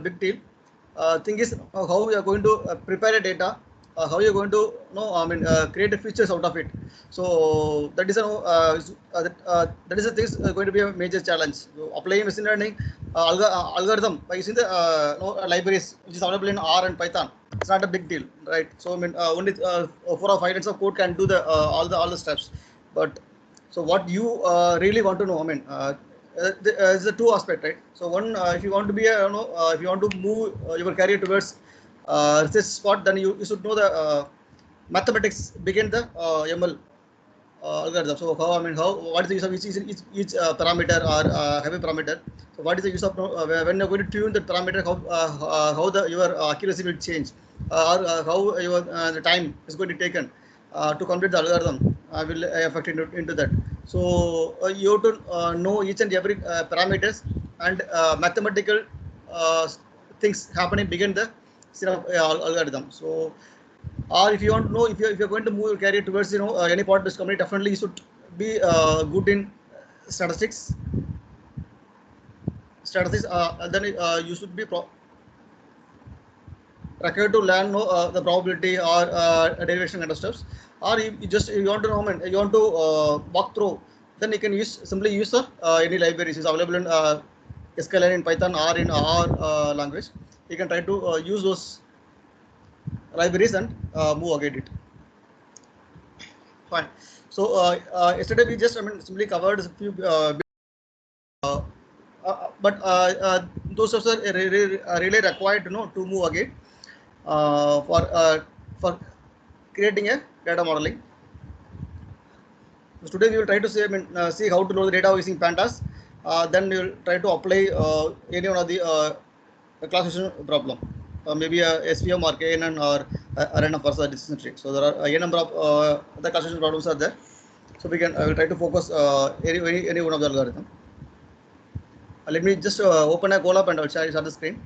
big deal. Thing is how you are going to prepare a data, how you are going to create the features out of it. So that is that is a thing going to be a major challenge. So applying machine learning algorithm by using the libraries which is available in R and Python. It's not a big deal, right? So only 4 or 5 lines of code can do the all the steps. But so what you really want to know, is the two aspect, right? So one, if you want to be a, if you want to move your career towards research spot, then you should know the mathematics begin the ML algorithm. So how how what is the use of each parameter or heavy parameter? So what is the use of when you're going to tune the parameter? How the your accuracy will change, or how your the time is going to be taken to complete the algorithm will affect into that. So you have to know each and every parameters and mathematical uh, things happening begin the algorithm. So or if you want to know if you're going to move your career towards any part of this company, definitely you should be good in statistics. Then you should be required to learn the probability or derivation kind of stuffs. Or you want to know, you want to walk through, then you can simply use any libraries is available in SQL in Python or in R language. You can try to use those libraries and move against it. Fine. So yesterday we just simply covered a few but those are really required to move again for creating a data modeling. So today we will try to see how to load the data using pandas. Then we will try to apply any one of the classification problem. Maybe a SVM or KNN or random parser decision tree. So there are a number of the classification problems are there. So we will try to focus any one of the algorithm. Let me just open a Colab and I'll share the screen.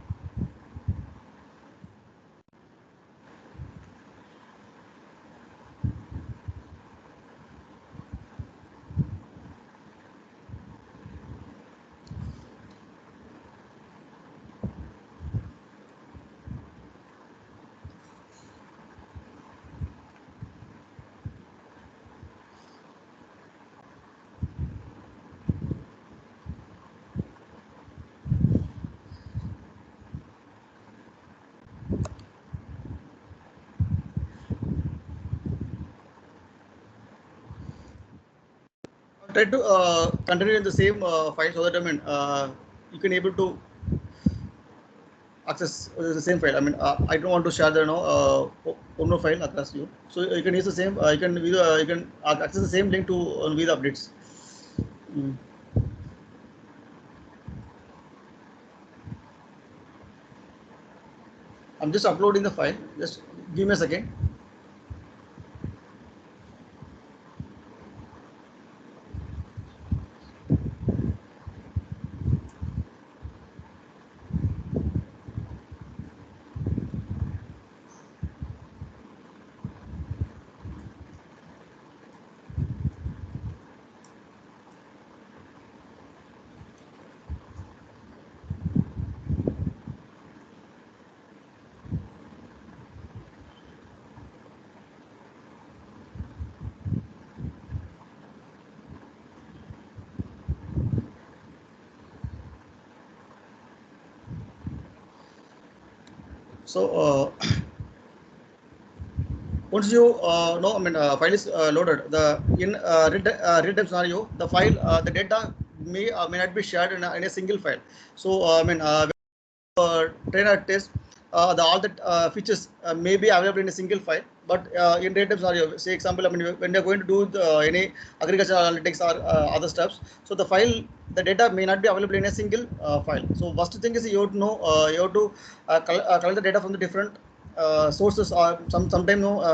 Try to continue in the same file so that you can able to access the same file. I don't want to share the ONO file across you. So you can use the same. You can access the same link to view the updates. I'm just uploading the file. Just give me a second. So once you know, file is loaded, the in real time scenario, the file, the data may not be shared in a single file. So trainer test, all the features may be available in a single file, but in real-time scenario, say example, when you're going to do any agricultural analytics or other steps, so the file, the data may not be available in a single file. So first thing is you have to know, you have to collect the data from the different sources, or sometimes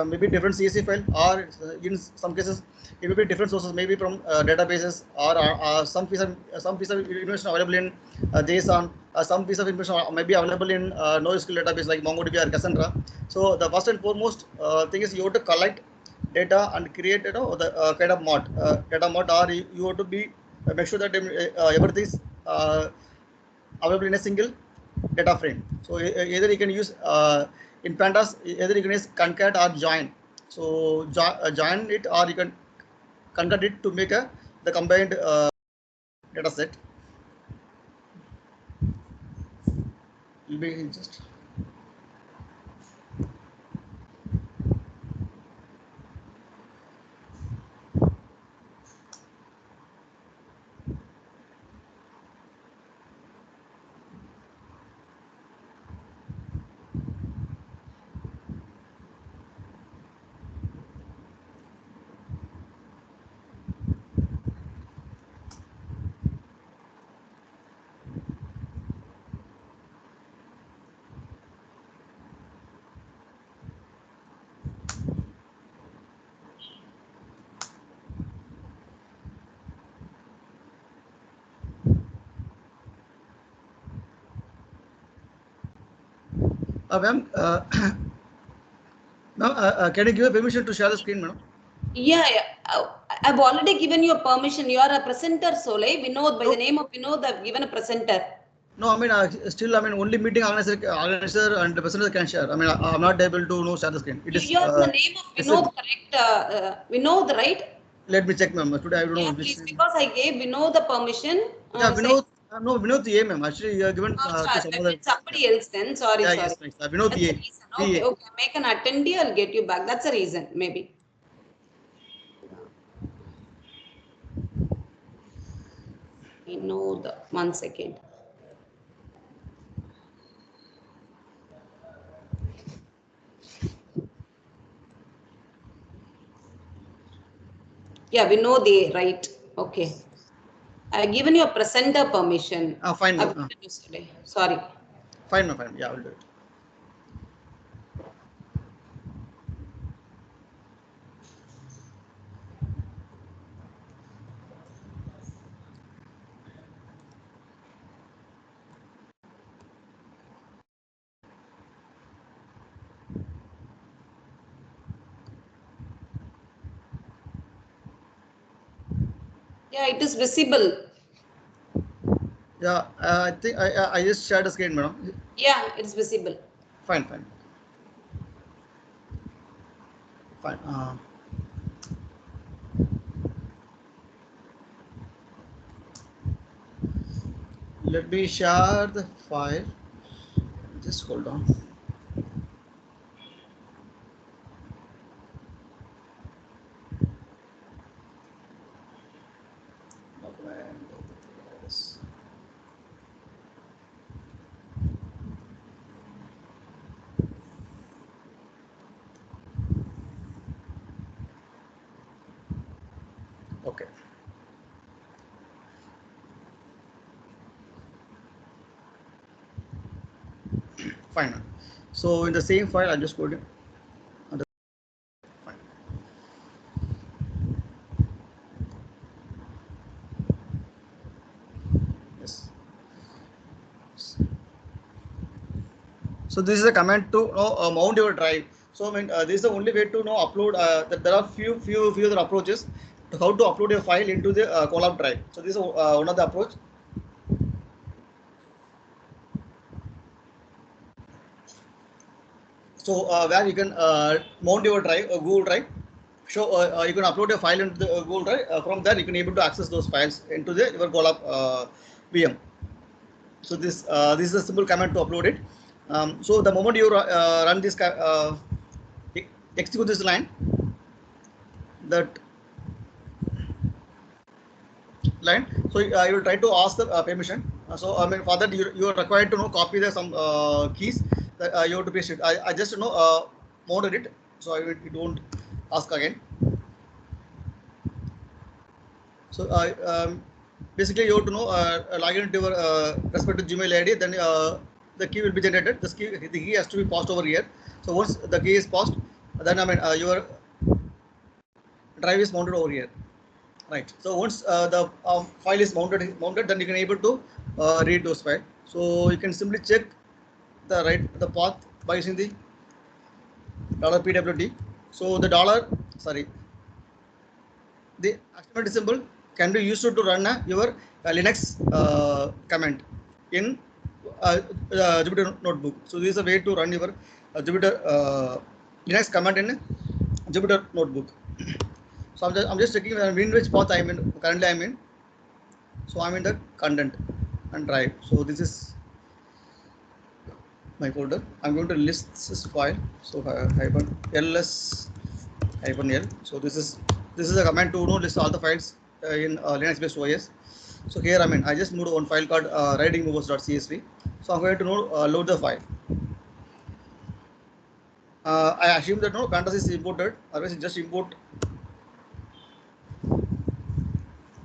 maybe different CSV file, or in some cases it may be different sources, maybe from databases, or some piece of information available in JSON. Some piece of information may be available in NoSQL database like MongoDB or Cassandra. So the first and foremost thing is you have to collect data and create the kind of data mod, or you have to be make sure that everything is available in a single data frame. So either you can use in pandas, either you can use concat or join. So join it, or you can concat it to make the combined data set. Will be just. Ma'am, ma'am, can you give a permission to share the screen, madam? Yeah, I've already given you a permission. You are a presenter, Solai. Vinod, by the name of Vinod, I've given a presenter. No, I mean, still, I mean, only meeting organizer and the presenter can share. I mean, I'm not able to share the screen. It is. You are the name of Vinod, correct? Vinod, right? Let me check, ma'am. Today I don't know. Yeah, please, because I gave Vinod the permission. Yeah, Vinod. No, Vinod A, ma'am. Actually, you are given to some other. Somebody else then. Sorry, yeah, sorry. Yes, Vinod That's the A. reason. Okay, okay. Make an attendee. I'll get you back. That's the reason, maybe. I know the 1 second. Yeah, we know they right. Okay. I've given you a presenter permission. Fine. Sorry. Fine, fine. Yeah, I will do it. Yeah, it is visible. Yeah, I think I just shared the screen, madam. Yeah, it's visible. Fine. Fine. Let me share the file. Just hold on. Okay. Fine. So in the same file, I'm just going to. Fine. Yes. So this is a command to mount your drive. So I mean, this is the only way to upload. That there are few other approaches to how to upload a file into the Colab drive. So this is one of the approach. So where you can mount your drive, Google Drive. So you can upload a file into the Google Drive. From there, you can able to access those files into the your Colab VM. So this is a simple command to upload it. So the moment you run this execute this line, that line. So you will try to ask the permission. So I mean, for that you are required to copy the some keys that you have to paste it. I just mounted it, so I don't ask again. So basically you have to log into your respective Gmail ID. Then the key will be generated. The key has to be passed over here. So once the key is passed, then I mean your drive is mounted over here. Right. So once the file is mounted, then you can able to read those files. So you can simply check the path by using the $pwd. So the the exclamation symbol can be used to run your Linux command in Jupyter notebook. So this is a way to run your Jupyter Linux command in Jupyter notebook. So I'm just checking in which path I'm in. Currently I'm in. So I'm in the content and drive. So this is my folder. I'm going to list this file. So hyphen ls hyphen l. So this is a command to list all the files in Linux based OS. So here I just moved one file called writingmovers.csv. So I'm going to load the file. I assume that pandas is imported, otherwise just import.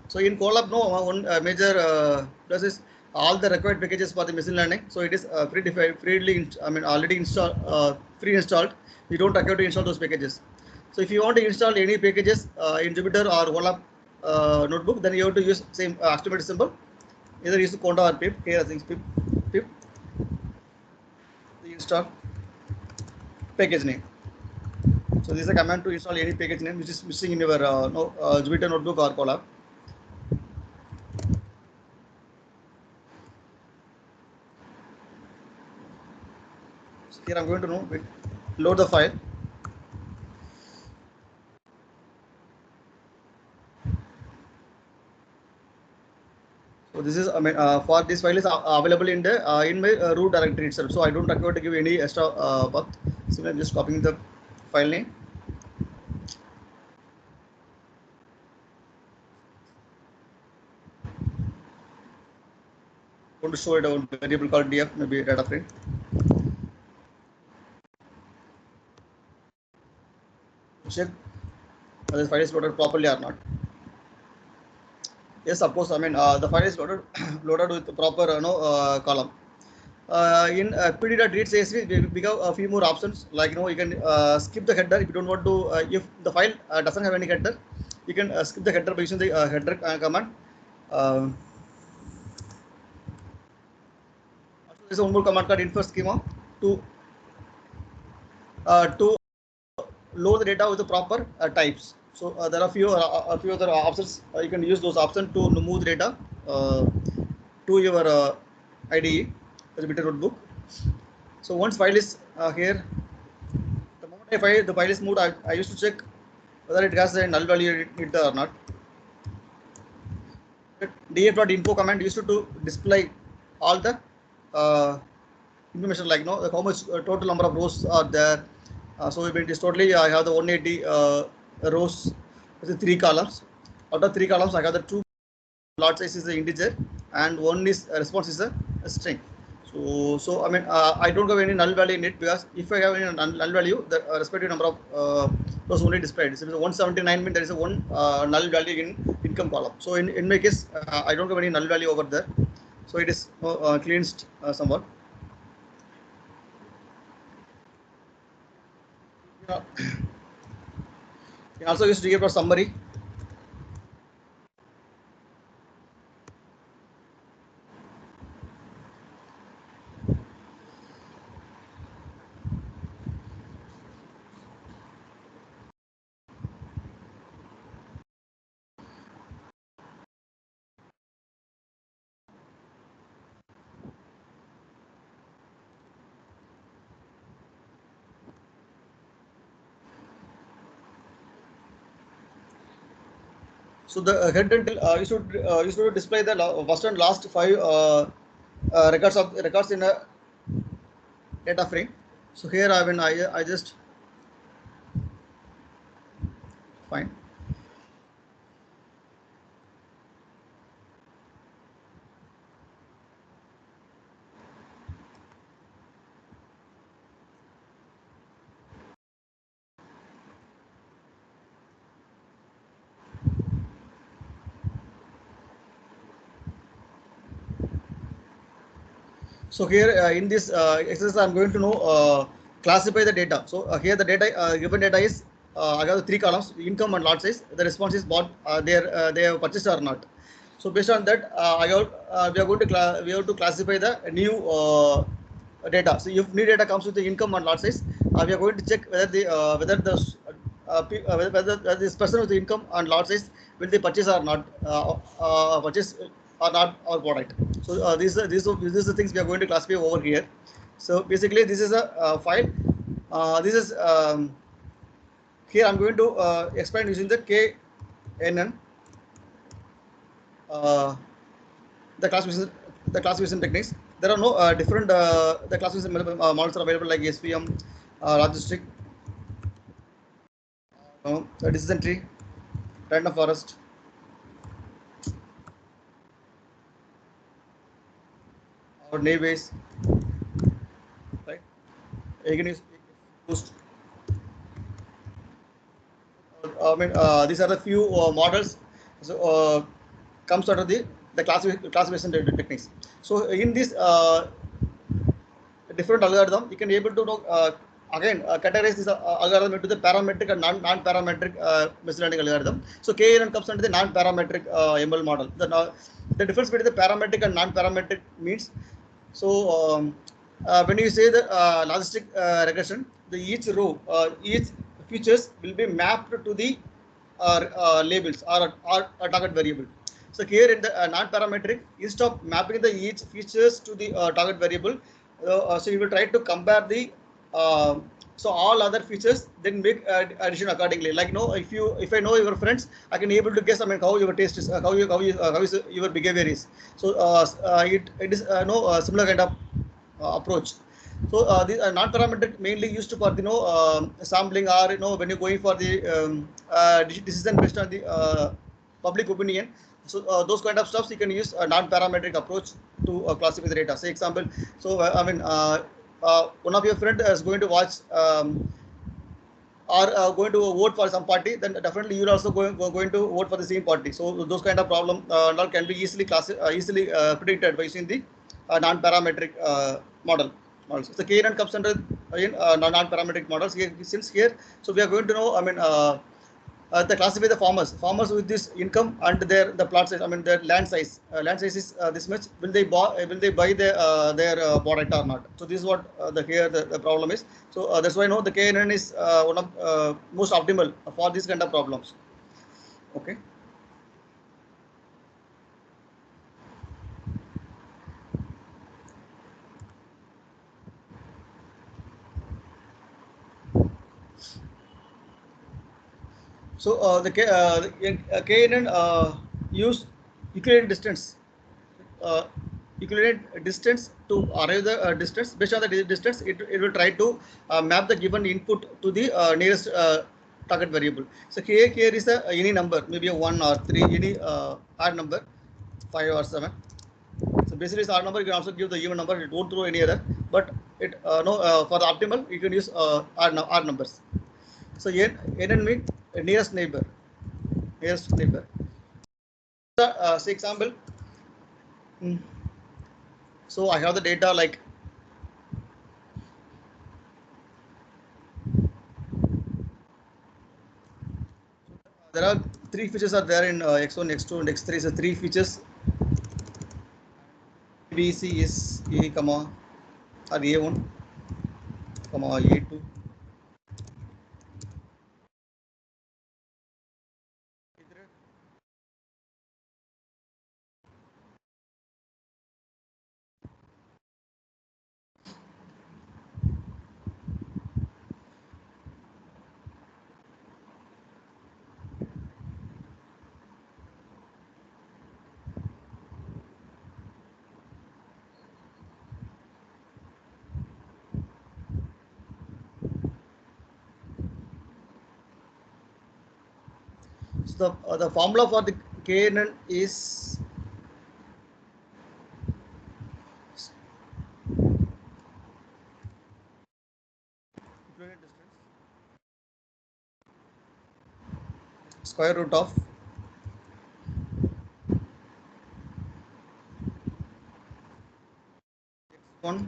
So in Colab, one major plus is all the required packages for the machine learning. So it is freely, already installed, pre-installed. You don't have to install those packages. So if you want to install any packages in Jupyter or Colab notebook, then you have to use same exclamation symbol. Either use conda or pip. Here I think pip. The install package name. So this is a command to install any package name which is missing in your Jupyter notebook or Colab. So here I'm going to load the file. So this is for this file is available in the in my root directory itself. So I don't require to give any extra path. So I'm just copying the file name. I'm going to show it a variable called df, maybe data frame. Check whether the file is loaded properly or not. Yes, of course. The file is loaded loaded with the proper column. In pd.read.csv, we have a few more options. Like you can skip the header if you don't want to. If the file doesn't have any header, you can skip the header by using the header command. There's one more command called info schema to load the data with the proper types. So there are a few other options. You can use those options to move the data to your IDE, the Jupyter notebook. So once file is here, the moment the file is moved, I used to check whether it has a null value in it or not. df.info command used to display all the information, like how much total number of rows are there. So it is totally I have the 180 rows with 3 columns. Out of 3 columns, I have the 2 lot size is the integer and one is response is a string. So I don't have any null value in it, because if I have any null value, the respective number of rows only displayed. So 179 means there is a one null value in income column. So in my case, I don't have any null value over there. So it is cleansed somewhat. You can also use df for summary. So the head and tail you should display the first and last 5 records in a data frame. So here I just fine. So here in this exercise, I'm going to classify the data. So here the data given data is I have the 3 columns: income and lot size. The response is bought, they have purchased or not. So based on that, we are going to we have to classify the new data. So if new data comes with the income and lot size, we are going to check whether the whether this person with the income and lot size will they purchase or not purchase or not or product. So these are the things we are going to classify over here. So basically this is a file. This is here I'm going to explain using the KNN, the classification techniques. There are no different the classification models are available like SVM, logistic, the decision tree, random forest, or naive Bayes, right? Again is used. These are the few models. So comes out of the classification techniques. So in this different algorithm, you can able to know again categorize this algorithm into the parametric and non-parametric machine learning algorithm. So KNN comes under the non-parametric ML model. The difference between the parametric and non-parametric means, so when you say the logistic regression, each row, each features will be mapped to the labels or a target variable. So here in the non-parametric, instead of mapping the each features to the target variable, so you will try to compare the so all other features, then make addition accordingly. Like if I know your friends, I can able to guess how your taste is, how is your behavior is. So it is no similar kind of approach. So the non-parametric mainly used for sampling, or when you're going for the decision based on the public opinion. So those kind of stuffs you can use a non-parametric approach to classify the data. Say example, so one of your friend is going to watch or going to vote for some party, then definitely you're also going to vote for the same party. So those kind of problem can be easily predicted by using the non-parametric model. Also, the KNN comes under non-parametric models. Since here, so we are going to know. They classify the farmers with this income and the plot size. Their land size. Land size is this much. Will they buy their product or not? So this is what the problem is. So that's why the KNN is one of most optimal for these kind of problems. Okay. So the KNN use equivalent distance. Uh, Equivalent distance to arrive the distance. Based on the distance, it will try to map the given input to the nearest target variable. So here is any number, maybe a 1 or 3, any odd number, 5 or 7. So basically it's odd number. You can also give the even number. It won't throw any other, but it for the optimal you can use odd numbers. So NN means nearest neighbor. Nearest neighbor. Say example. So I have the data like there are 3 features are there in x1, x2, and x3. So 3 features. B, C is A, comma or A1, comma A2. So the formula for the KNN is square root of x1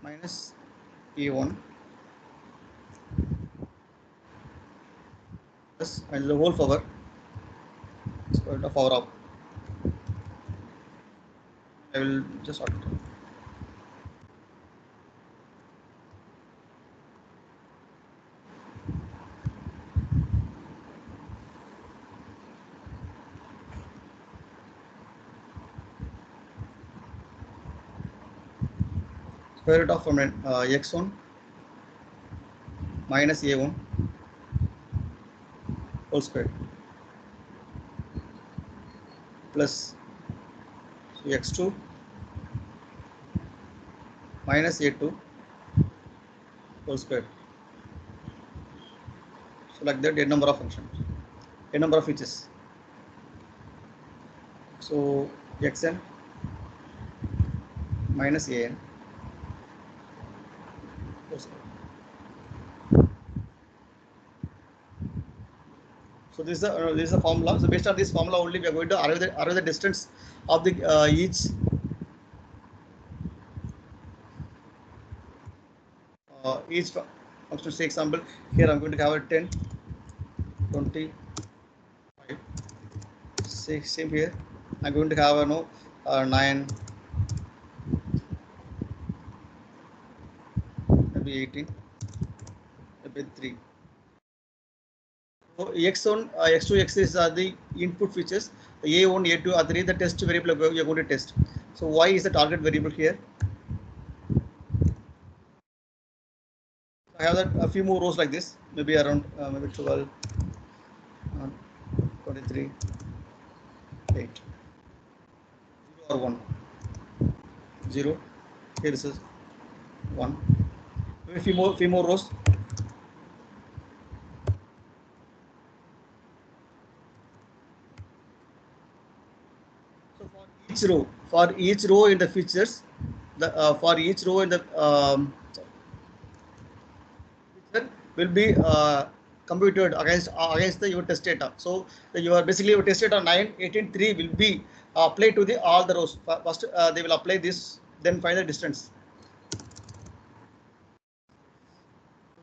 minus A1 plus and the whole power square root of power of. I will just sort it out. square root of x1 minus a1 whole square plus x2 minus a2 whole square. So like that, n number of functions, n number of features. So xn minus an whole square. So this is the formula. So based on this formula only, we are going to arrive the distance of the each function. Say example, here I'm going to have a 10, 20, 5. Same here. I'm going to have a 9, maybe 18, maybe 3. So x1, x2, x3 are the input features. The a1, a2 are the test variable you are going to test. So y is the target variable here. I have a few more rows like this, maybe around maybe 12, 23, 8, 0 or 1, 0. Here this is 1. Maybe few more rows. So for each row in the features, for each row in the feature will be computed against your test data. So your test data 9, 18, 3 will be applied to all the rows. First they will apply this, then find the distance.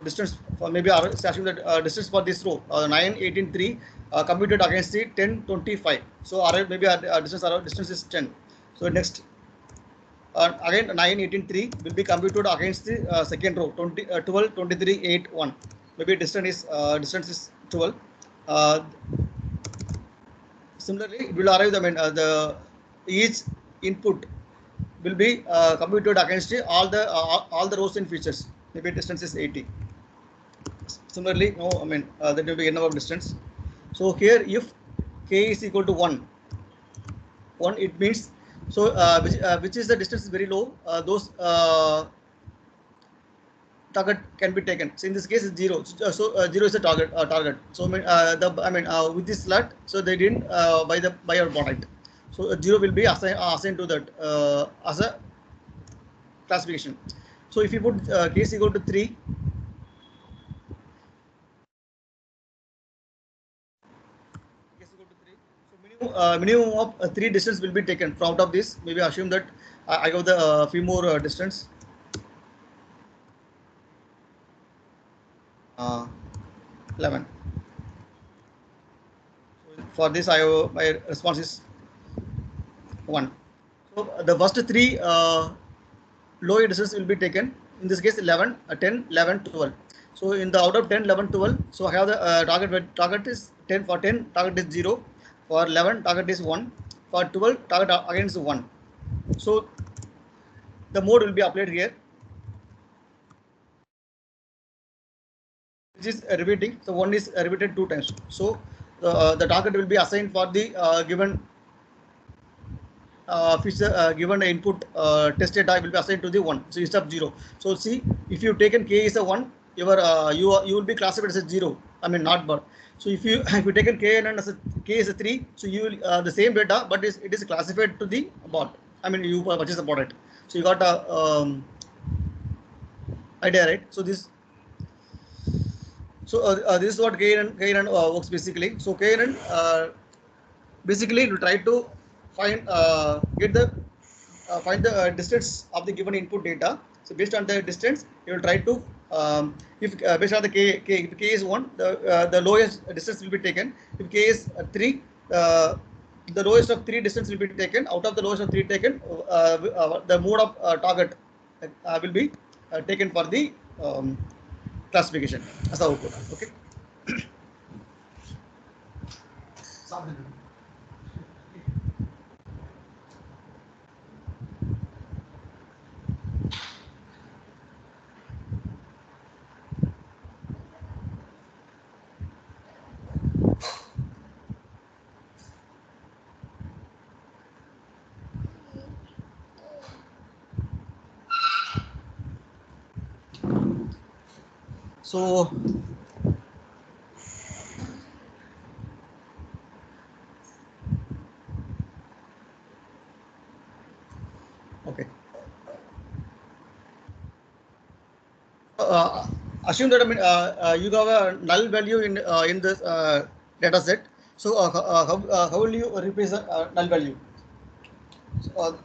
Distance for maybe asking the distance for this row 9, 18, 3 computed against the 10, 25. So maybe our distance is 10. So next again 9, 18, 3 will be computed against the second row 12, 23, 8, 1. Maybe distance is 12. Similarly, it will arrive the each input will be computed against all the rows and features. Maybe distance is 80. Similarly, that will be n number of distance. So here, if k is equal to 1, it means so which is the distance is very low. Those target can be taken. So in this case, it's 0. So 0 is the target. So with this slot, so they didn't buy our product. So 0 will be assigned to that as a classification. So if you put k is equal to 3. So minimum of 3 distance will be taken from out of this. Maybe assume that I got the few more distance. 11. So for this, my response is 1. So the first 3 low distance will be taken. In this case, 11, 10, 11, 12. So in the out of 10, 11, 12, so I have the target is 10. For 10, target is 0. For 11, target is 1. For 12, target again is 1. So the mode will be applied here, which is repeating. So one is repeated 2 times. So the target will be assigned for the given feature given input test data will be assigned to the 1. So instead of 0. So see, if you taken k is a 1, you will be classified as a 0. Not but. So if you taken k and as k is a 3, so you will the same data, but it is classified to the bot. You purchase the product. So you got a idea, right? So this. So this is what KNN works basically. So KNN basically to try to find find the distance of the given input data. So based on the distance, you will try to if based on the if k is 1, the lowest distance will be taken. If k is 3, the lowest of 3 distance will be taken. Out of the lowest of 3 taken, the mode of target will be taken for the classification as the output. Okay. So okay. Assume that you have a null value in this data set. So how will you replace the null value? So,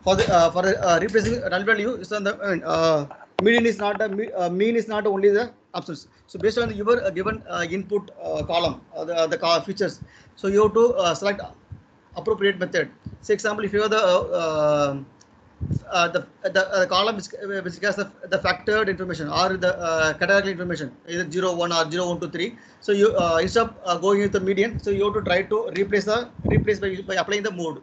for the replacing null value is on the median is not mean is not only the absence. So based on your given input column the features, so you have to select appropriate method. Say example, if you have the column which has the factored information or the categorical information, either 0 1 or 0 1 2 3. So you instead of going with the median, so you have to try to replace by applying the mode.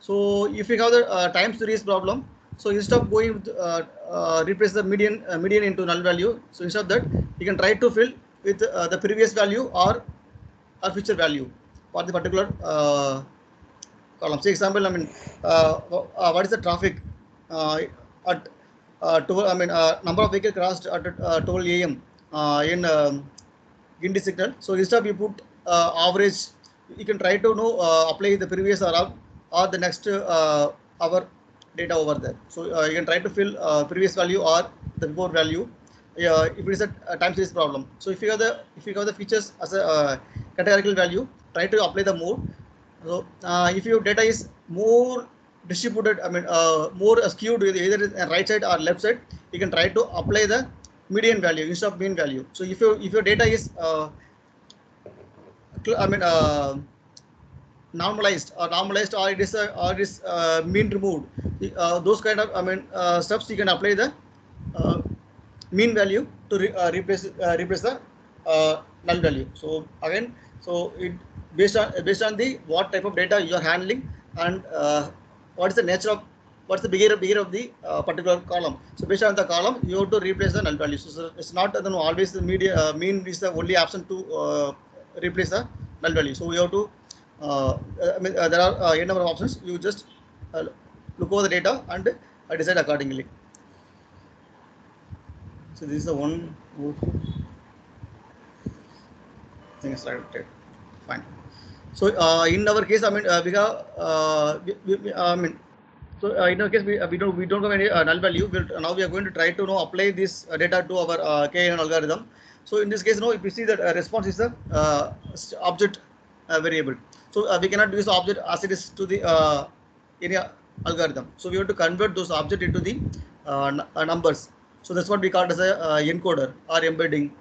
So if you have the time series problem, so instead of going with replace the median into null value, so instead of that you can try to fill with the previous value or future value for the particular column. Say example, what is the traffic at 12? Number of vehicles crossed at 12 a.m. In Guindy signal. So instead of you put average, you can try to know apply the previous or the next hour data over there. So you can try to fill previous value or the before value. If it is a time series problem. So if you have the features as a categorical value, try to apply the mode. So if your data is more distributed, more skewed either right side or left side, you can try to apply the median value instead of mean value. So if your data is normalized or it is mean removed, those kind of steps you can apply the mean value to replace the null value. So again, so it based on the what type of data you are handling and what is the nature of what's the behavior of the particular column. So based on the column, you have to replace the null value. So it's not always the mean is the only option to replace the null value. So you have to there are a number of options. You just look over the data and decide accordingly. So this is the one thing is right. Fine. So in our case, we have so in our case we don't have any null value. Now we are going to try to apply this data to our KNN algorithm. So in this case, if you see that response is the object variable. So we cannot use the object as it is to the any algorithm. So we have to convert those object into the numbers. So that's what we call as a encoder or embedding.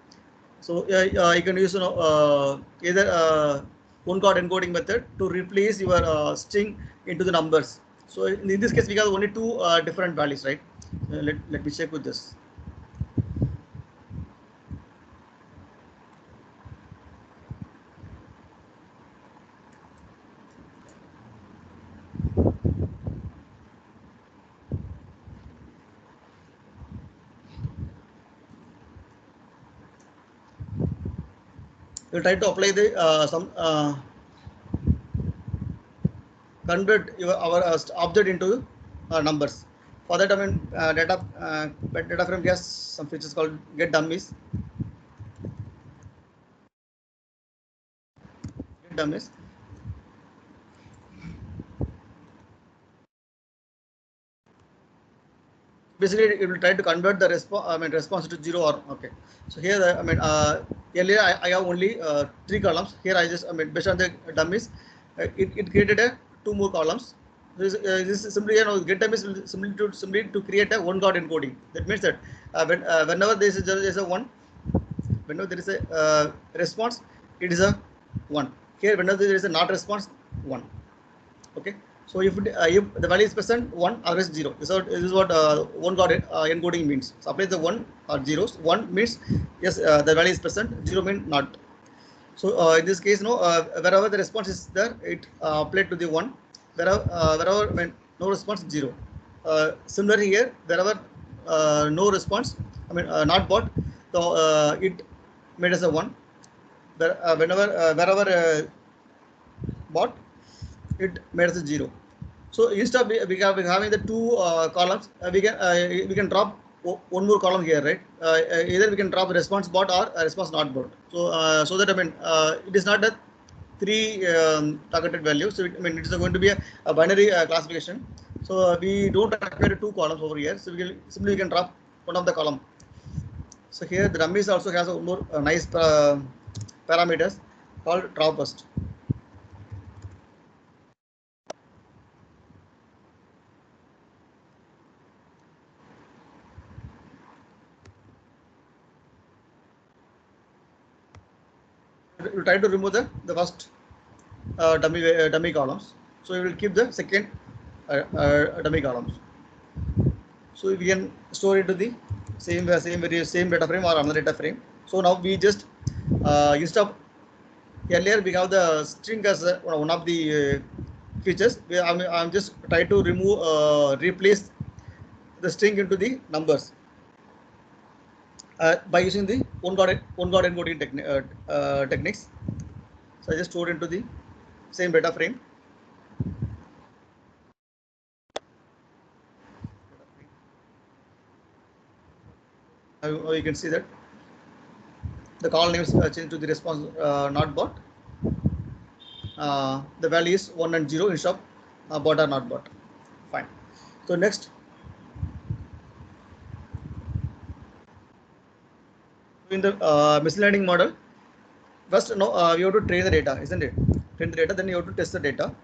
So you can use either one-card encoding method to replace your string into the numbers. So in this case, we have only two different values, right? Let me check with this. We'll try to apply the some convert our object into numbers. For that, data frame has some features called get dummies. Get dummies. Basically, it will try to convert the response to 0 or okay. So here, earlier I have only 3 columns. Here I just based on the dummies, it created two more columns. This is simply get dummies simply to create a one-card encoding. That means that whenever there is a 1, whenever there is a response, it is a 1. Here, whenever there is a not response, 1. Okay. So if the value is present 1 or is 0, this is what one card encoding means. So apply the 1 or zeros. 1 means yes, the value is present. 0 means not. So in this case, wherever the response is there, it applied to the 1. Wherever when no response, 0. Similarly here, wherever no response, not bought, so it made as a 1. Wherever bought, it made as a 0. So instead of we have having the two columns, we can drop one more column here, right? Either we can drop a response bot or a response not bot. So so that I mean it is not a three targeted values. So I mean it is going to be a binary classification. So we don't require two columns over here. So we can drop one of the column. So here the dummies also has a more nice parameters called drop burst. We try to remove the first dummy columns. So we will keep the second dummy columns. So we can store it to the same data frame or another data frame. So now we just instead of earlier we have the string as one of the features. I'm just trying to remove replace the string into the numbers by using the one-dot encoding techniques. So I just stored into the same data frame. Now you can see that the call names changed to the response not bot. The value is 1 and 0 instead of bot or not bot. Fine. So next, in the machine learning model, first no, you have to train the data, isn't it? Train the data, then you have to test the data,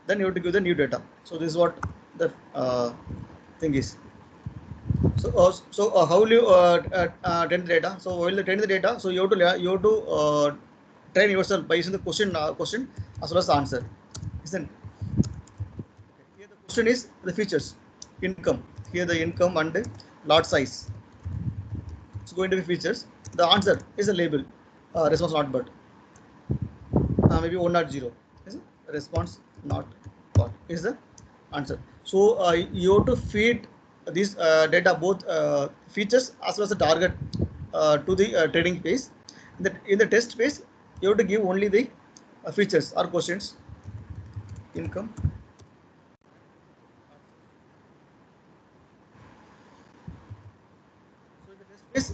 then you have to give the new data. So this is what the thing is. So how will you train the data? So while you train the data, so you have to train yourself by using the question as well as the answer, isn't it? Here the question is the features, income. Here the income and lot size. It's going to be features. The answer is a label, response not but. Maybe 1 or 0. Is it? Response not but is the answer. So you have to feed these data, both features as well as the target to the training phase. In the test phase, you have to give only the features or questions, income. So in the test phase,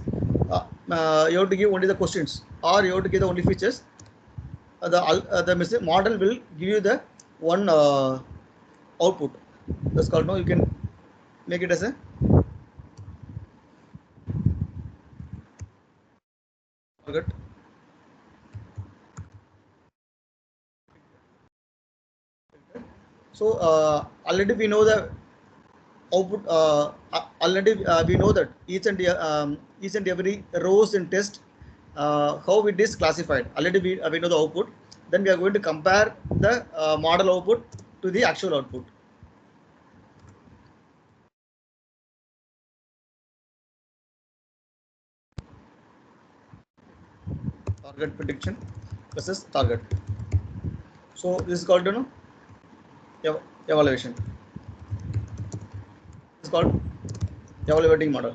you have to give only the questions, or you have to give the only features. The model will give you the one output. That's called, no, you can make it as a target. So already we know the output. Already we know that each and every rows in test how it is classified. Already we know the output. Then we are going to compare the model output to the actual output. Target prediction versus target. So this is called, you know, evaluation. It's called evaluating model.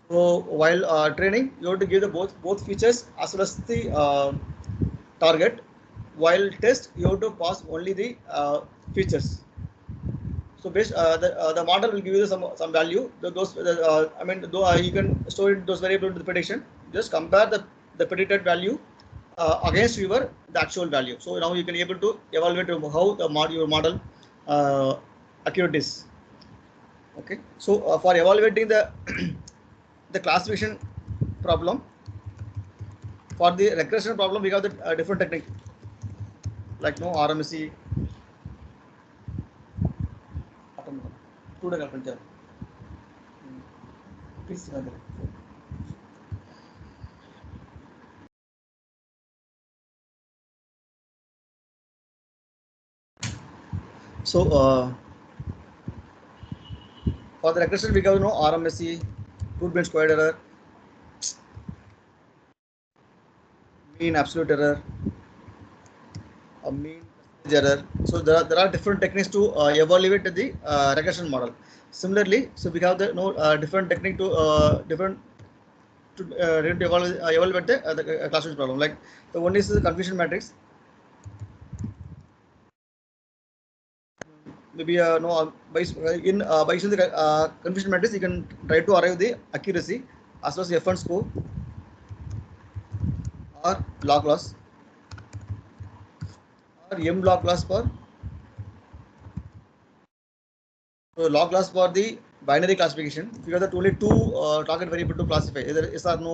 So while training, you have to give the both features as well as the target. While test, you have to pass only the features. So based the model will give you some value. I mean, though you can store it those variables to the prediction. Just compare the predicted value against the actual value. So now you can able to evaluate how your model accurate is. Okay. So for evaluating the the classification problem, for the regression problem, we have the different technique, like no RMSE. Please. So for the regression, we have no RMSE, root mean squared error, mean absolute error, a mean percentage error. So there are different techniques to evaluate the regression model. Similarly, so we have the different technique to evaluate the classification problem. Like the one is the confusion matrix. maybe no by using the confusion matrix, you can try to arrive the accuracy as well as F1 score or log loss or M log loss for log loss for the binary classification. If you have only two target variable to classify, either yes or no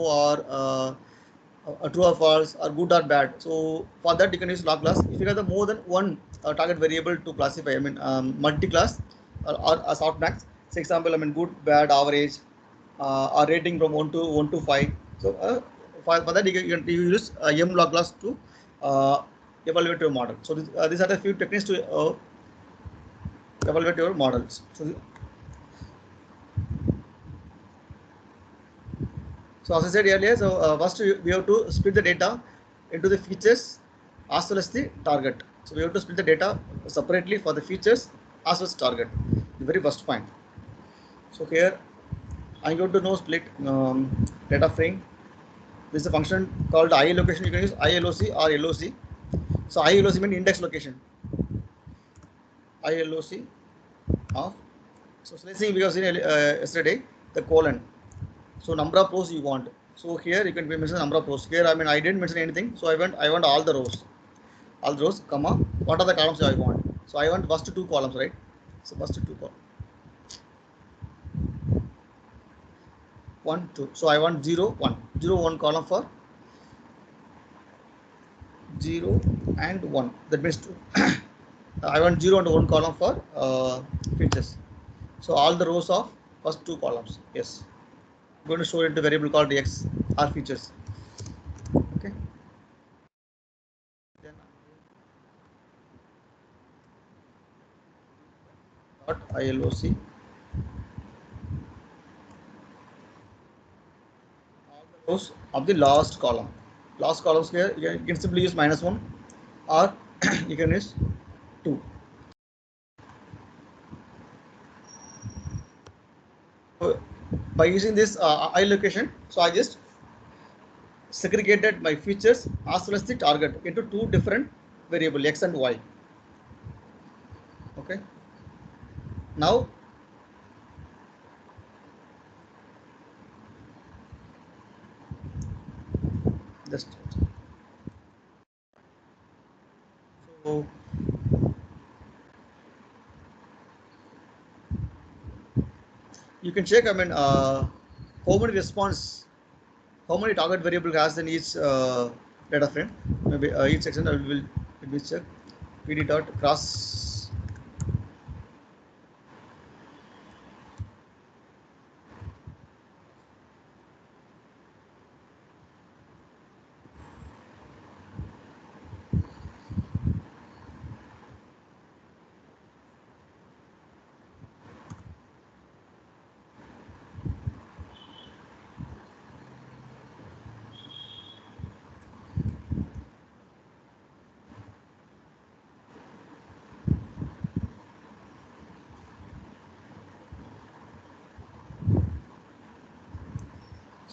or true or false or good or bad. So for that you can use log loss. If you have the more than one target variable to classify, I mean multi-class or a softmax. For example, I mean good, bad, average, or rating from 1 to 5. So for that you can use M log loss to evaluate your model. So these are the few techniques to evaluate your models. So as I said earlier, so first we have to split the data into the features as well as the target. So we have to split the data separately for the features as well as target. The very first point. So here I'm going to know split data frame. This is a function called ILOcation. You can use ILOC or LOC. So ILOC means index location. ILOC of. So let's see, we have seen yesterday the colon. So number of rows you want. So here you can mention the number of rows. Here I mean I didn't mention anything. So I want all the rows. All the rows, comma. What are the columns I want? So I want first two columns, right? So first two columns. 1, 2. So I want 0, 1. 0, 1 column for 0 and 1. That means 2. I want 0 and 1 column for features. So all the rows of first two columns. Yes. I'm going to show it a variable called x are features. Okay. Then dot ILOC. All the rows of the last column. Last columns here you can simply use -1 or you can use 2. So by using this ILOcation, so I just segregated my features as well as the target into two different variable x and y. Okay. Now just so you can check. I mean, how many response, how many target variable has in each data frame. Maybe each section I will let me check. PD dot cross.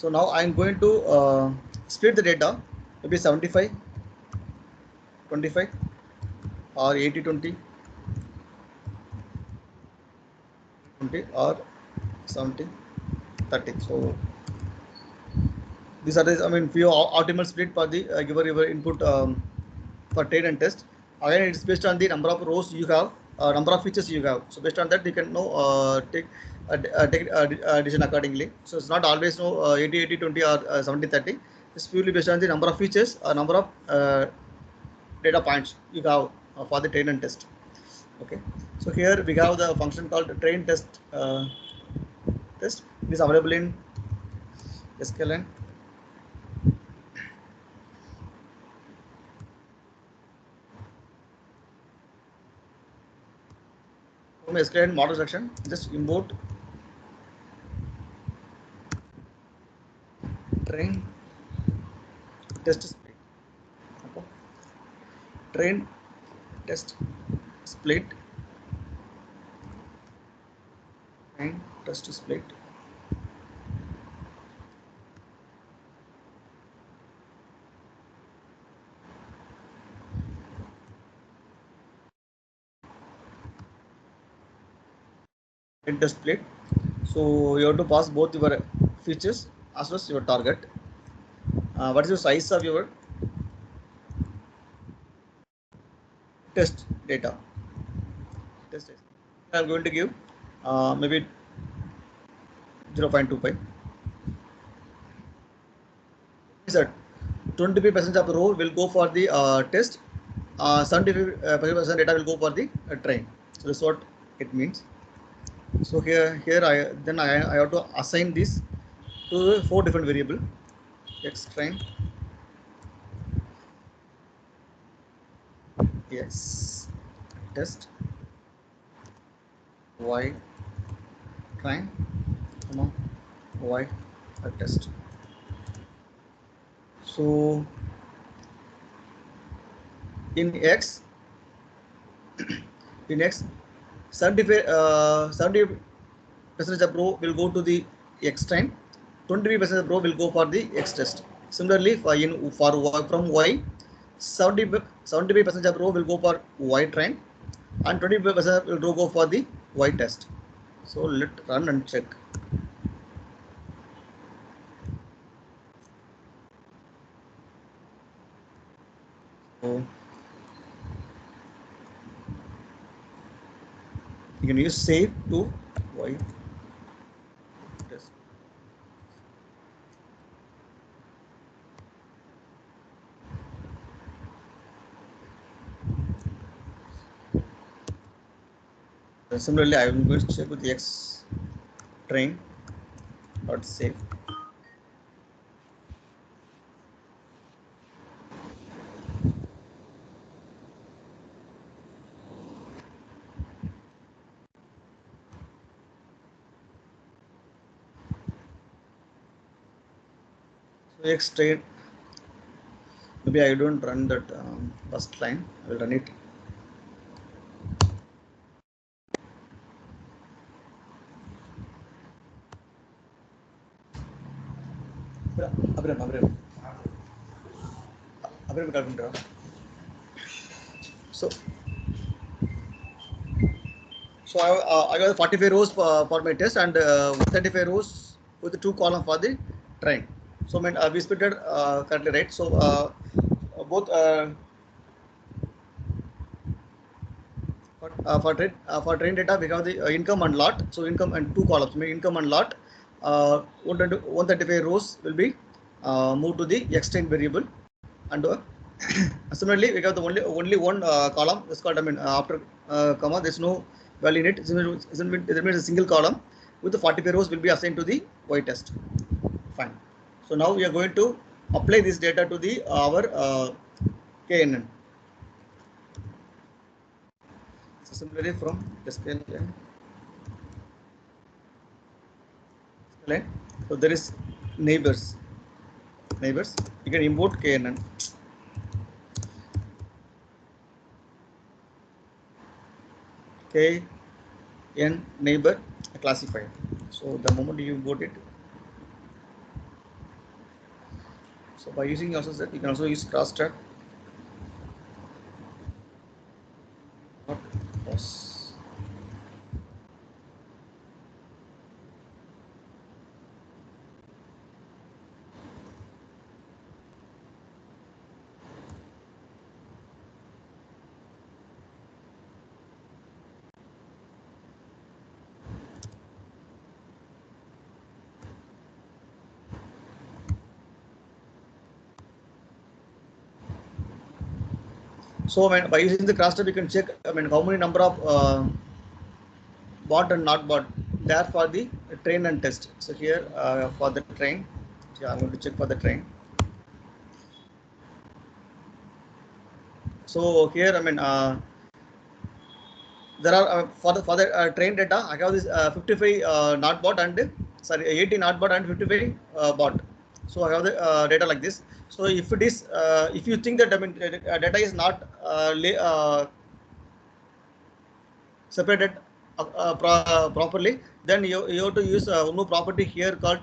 So now I am going to split the data, maybe 75, 25 or 80, 20, 20 or 70, 30. So these are the, I mean, few optimal split for the your input for trade and test. Again, it's based on the number of rows you have, number of features you have. So based on that, you can know take decision accordingly. So it's not always 80, 80, 20 or 70, 30. It's purely based on the number of features or number of data points you have for the train and test. Okay. So here we have the function called train test. Test it is available in sklearn. From sklearn model section, just import train test split. Okay. Train test split. Train test split. test plate. So you have to pass both your features as well as your target. What is the size of your test data? Test size. I'm going to give maybe 0.25. That 25% of the row will go for the test. 75% data will go for the train. So that's what it means. So here I have to assign this to 4 different variable. X train, X test, Y train, Y test. So in X 70% of row will go to the X train, 20% of row will go for the X test. Similarly, from Y, 75% of row will go for Y train, and 25% will go for the Y test. So let's run and check. So you can use save to Y test. Similarly, I am going to check with the X train dot save. So X train, maybe I don't run that first line. I will run it. Abram. So I got 45 rows for my test and 135 rows with the 2 columns for the train. So we split it correctly, right? So both for train data we have the income and lot. So income and 2 columns, income and lot. 135 rows will be moved to the extend variable, and similarly we have the only one column. This called after comma. There's no value in it. It means a single column with the 45 rows will be assigned to the Y test. Fine. So now we are going to apply this data to the our KNN. So similarly from the scale line, so there is neighbors. You can import KNN. KN neighbor classified. So the moment you import it, so by using also that you can also use crosstab. So by using the crosstab, you can check how many number of bot and not bot there for the train and test. So here for the train, I'm going to check for the train. So here there are for the train data I have this 55 not bot and 80 not bot and 55 bot. So I have the data like this. So if it is if you think that data is not separated properly, then you have to use one more property here called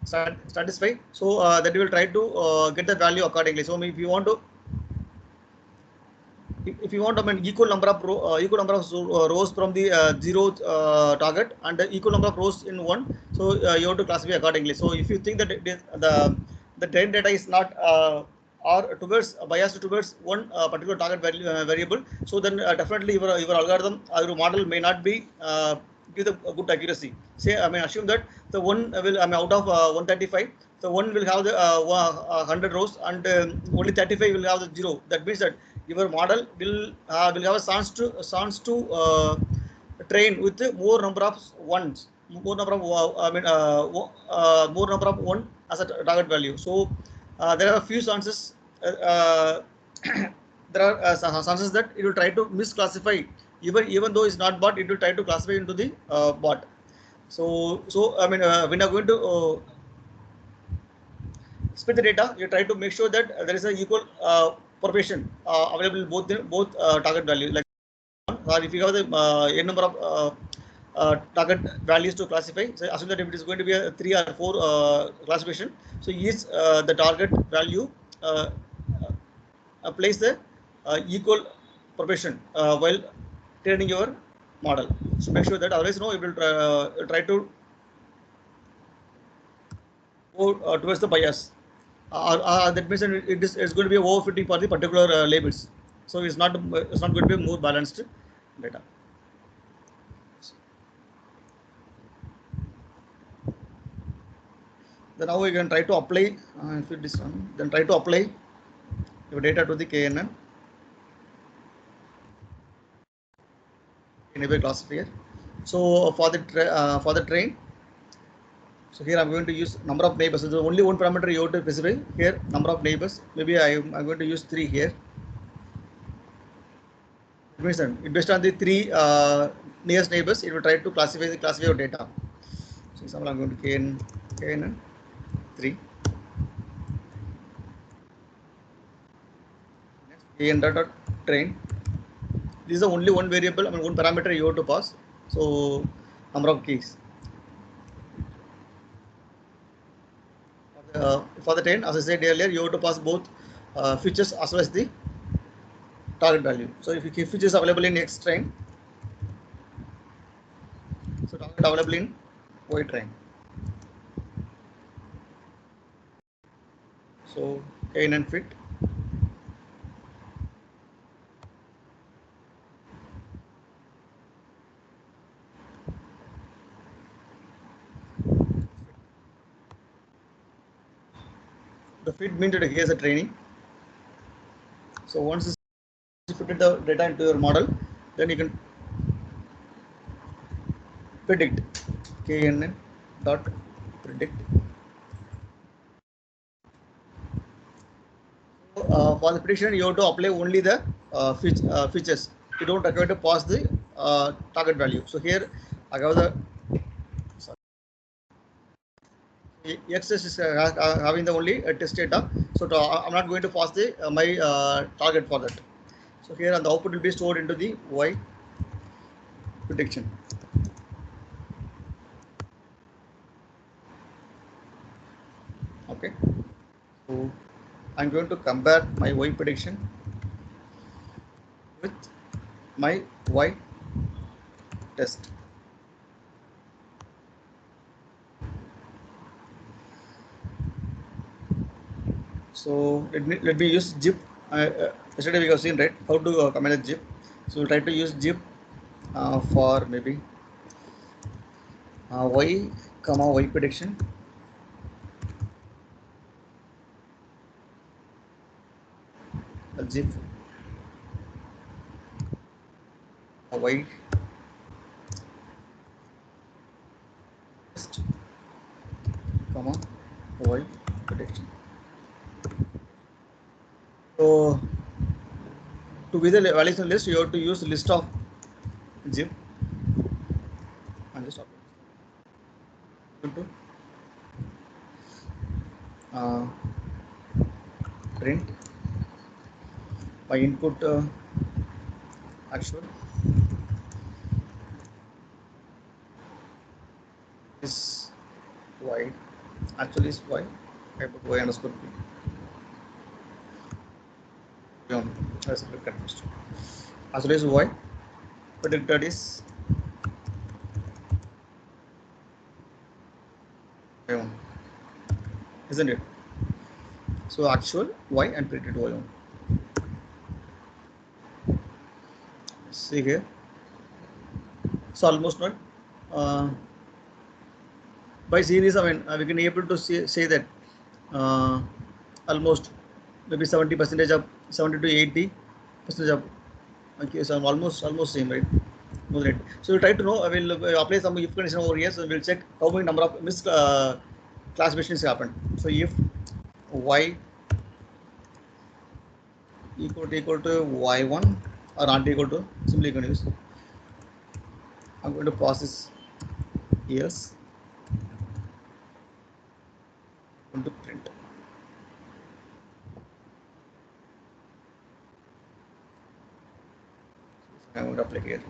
satisfy. So that you will try to get the value accordingly. So if you want to if you want, I mean, equal number of rows from the zero target and the equal number of rows in one, so you have to classify accordingly. So if you think that the train data is not or towards biased towards one particular target variable, so then definitely your algorithm or your model may not be give a good accuracy. Say, I mean, assume that the one will, I mean, out of 135, so one will have the 100 rows and only 35 will have the zero. That means that your model will have a chance to train with more number of ones, more number of more number of one as a target value. So there are a few chances. There are chances that it will try to misclassify, even though it's not bot, it will try to classify into the bot. So I mean, when you're going to split the data, you try to make sure that there is a equal proportion available in both target value. Like, or if you have the n number of target values to classify, so assume that if it is going to be a 3 or 4 classification, so each the target value place the equal proportion while training your model. So make sure that otherwise, it will try to go towards the bias. That means it's going to be overfitting for the particular labels. So it's not going to be more balanced data. Then now we can try to apply then try to apply your data to the KNN enable classifier. So for the train, so here I'm going to use number of neighbors. So there's only one parameter you have to specify here, number of neighbors. Maybe I'm going to use 3 here. It means that based on the 3 nearest neighbors, it will try to classify your data. So example, I'm going to KNN 3. Next, KN train. This is the only one variable, I mean, one parameter you have to pass. So number of keys. For the train, as I said earlier, you have to pass both features as well as the target value. So if you keep features available in X train, so target available in Y train. So KNN fit. The fit means that here's a training. So once you put the data into your model, then you can predict KNN dot predict. For the prediction, you have to apply only the features. You don't require to pass the target value. So here I have the X is having the only test data. So I'm not going to pass the my target for that. So here, and the output will be stored into the Y prediction. Okay. So I'm going to compare my Y prediction with my Y test. So let me use zip. Yesterday we have seen, right, how to manage zip. So we'll try to use zip for maybe Y comma Y prediction. Zip Y test comma Y prediction. So to be the validation list, you have to use list of zip and just to print my input actual is Y, actually is Y. I put Y underscore P. That's a bit confused. As well as y, predicted is y1, isn't it? So actual y and predicted y1. See here. So almost not. By seeing this, I mean we can able to say that almost maybe 70% of 70 to 80% of, okay, so almost same, right? No, right. So we'll try to know. I will apply some if condition over here. So we'll check how many number of misclassifications happened. So if y equal to y1 or not equal to, simply you can use. I'm going to pass this yes. I'm going to print. I'm going to apply here.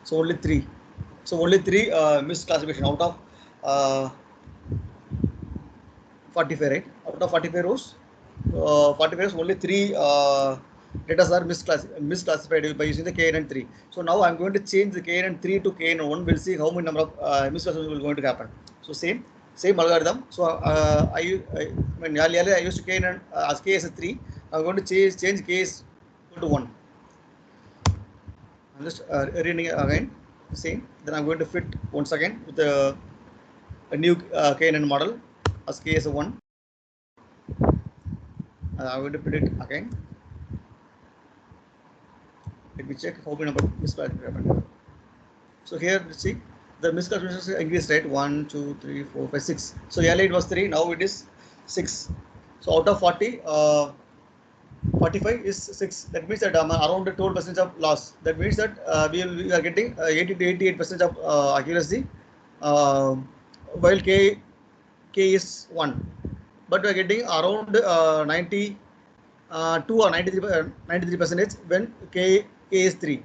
So only three. So only three misclassification out of 45, right? Out of 45 rows, 45 rows, only three data are misclassified by using the KNN3. So now I'm going to change the KNN3 to KNN1. We'll see how many number of misclassifications will going to happen. So same algorithm. So I mean earlier I used to KNN as K as a 3. I'm going to change K is equal to 1. I'm just reading it again. Same. Then I'm going to fit once again with a new KNN model as K as a 1. I'm going to predict again. Let me check how many number misclassification happened. So here, see, the misclassification increased, right? 1, 2, 3, 4, 5, 6. So earlier it was 3, now it is 6. So out of 40, 45 is 6. That means that around 12% of loss. That means that we are getting 80 to 88% of accuracy, while K is 1. But we are getting around 92 or 93% when K is 3.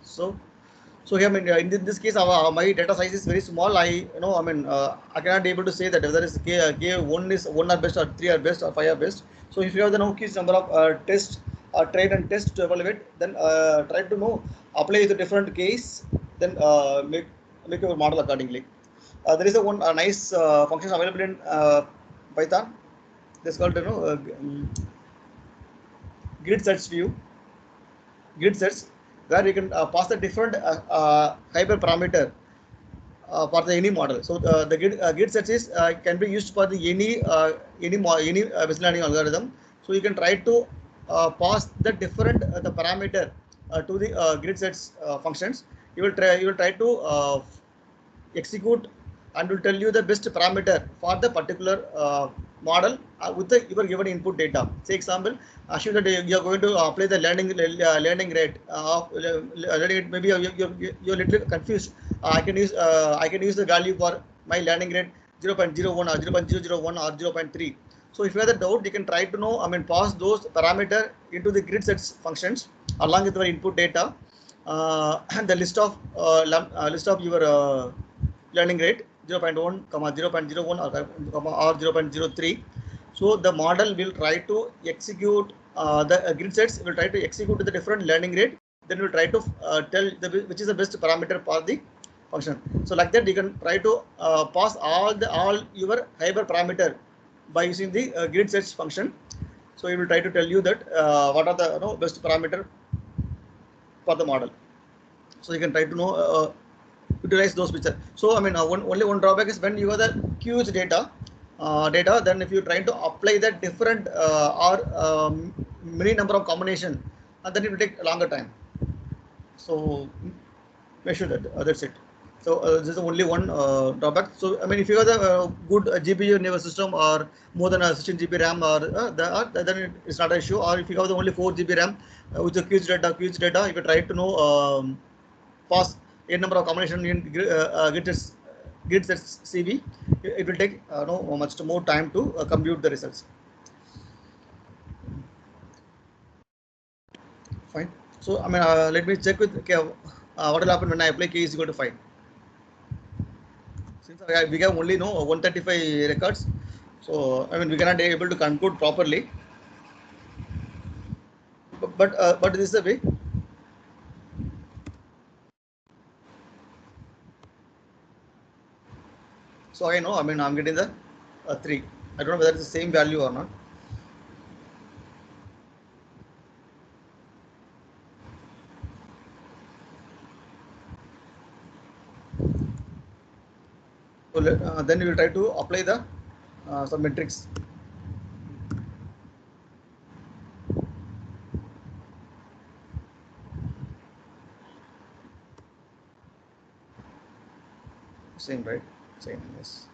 So here, I mean, in this case, my data size is very small. I cannot be able to say that whether it's K1 is 1 are best or 3 are best or 5 are best. So if you have the keys number of tests, train and test to evaluate, then try to apply the different case, then make your model accordingly. There is a nice function available in Python. That's called grid sets view. Grid sets where you can pass the different hyperparameter for the any model. So the grid sets is can be used for the any machine learning algorithm. So you can try to pass the different the parameter to the grid sets functions. You will try to execute and will tell you the best parameter for the particular model with your given input data. Say example, assume that you are going to apply the learning rate of learning rate. Maybe you're a little confused. I can use the value for my learning rate 0.01 or 0.001 or 0.3. So if you have the doubt, you can try to pass those parameter into the grid sets functions along with your input data and the list of your learning rate 0.1, 0.01 or 0.03. So the model will try to execute the grid sets will try to execute the different learning rate. Then will try to tell which is the best parameter for the function. So like that you can try to pass all your hyperparameter by using the grid sets function. So it will try to tell you that what are the best parameter for the model. So you can try to utilize those pictures. So only one drawback is when you have the huge data, then if you try to apply that different or many number of combination, then it will take a longer time. So make sure that that's it. So this is only one drawback. So if you have the good GPU in your system or more than 16 GB RAM, or then it's not an issue. Or if you have the only 4 GB RAM with the huge data, if you try to pass a number of combination in grid sets CV, it will take much more time to compute the results. Fine. So let me check with what will happen when I apply K is equal to 5. Since we have only 135 records, so we cannot be able to conclude properly. but this is the way. So I know, I mean, I'm getting the 3. I don't know whether it's the same value or not. So then we will try to apply the some metrics. Same, right? Same, yes.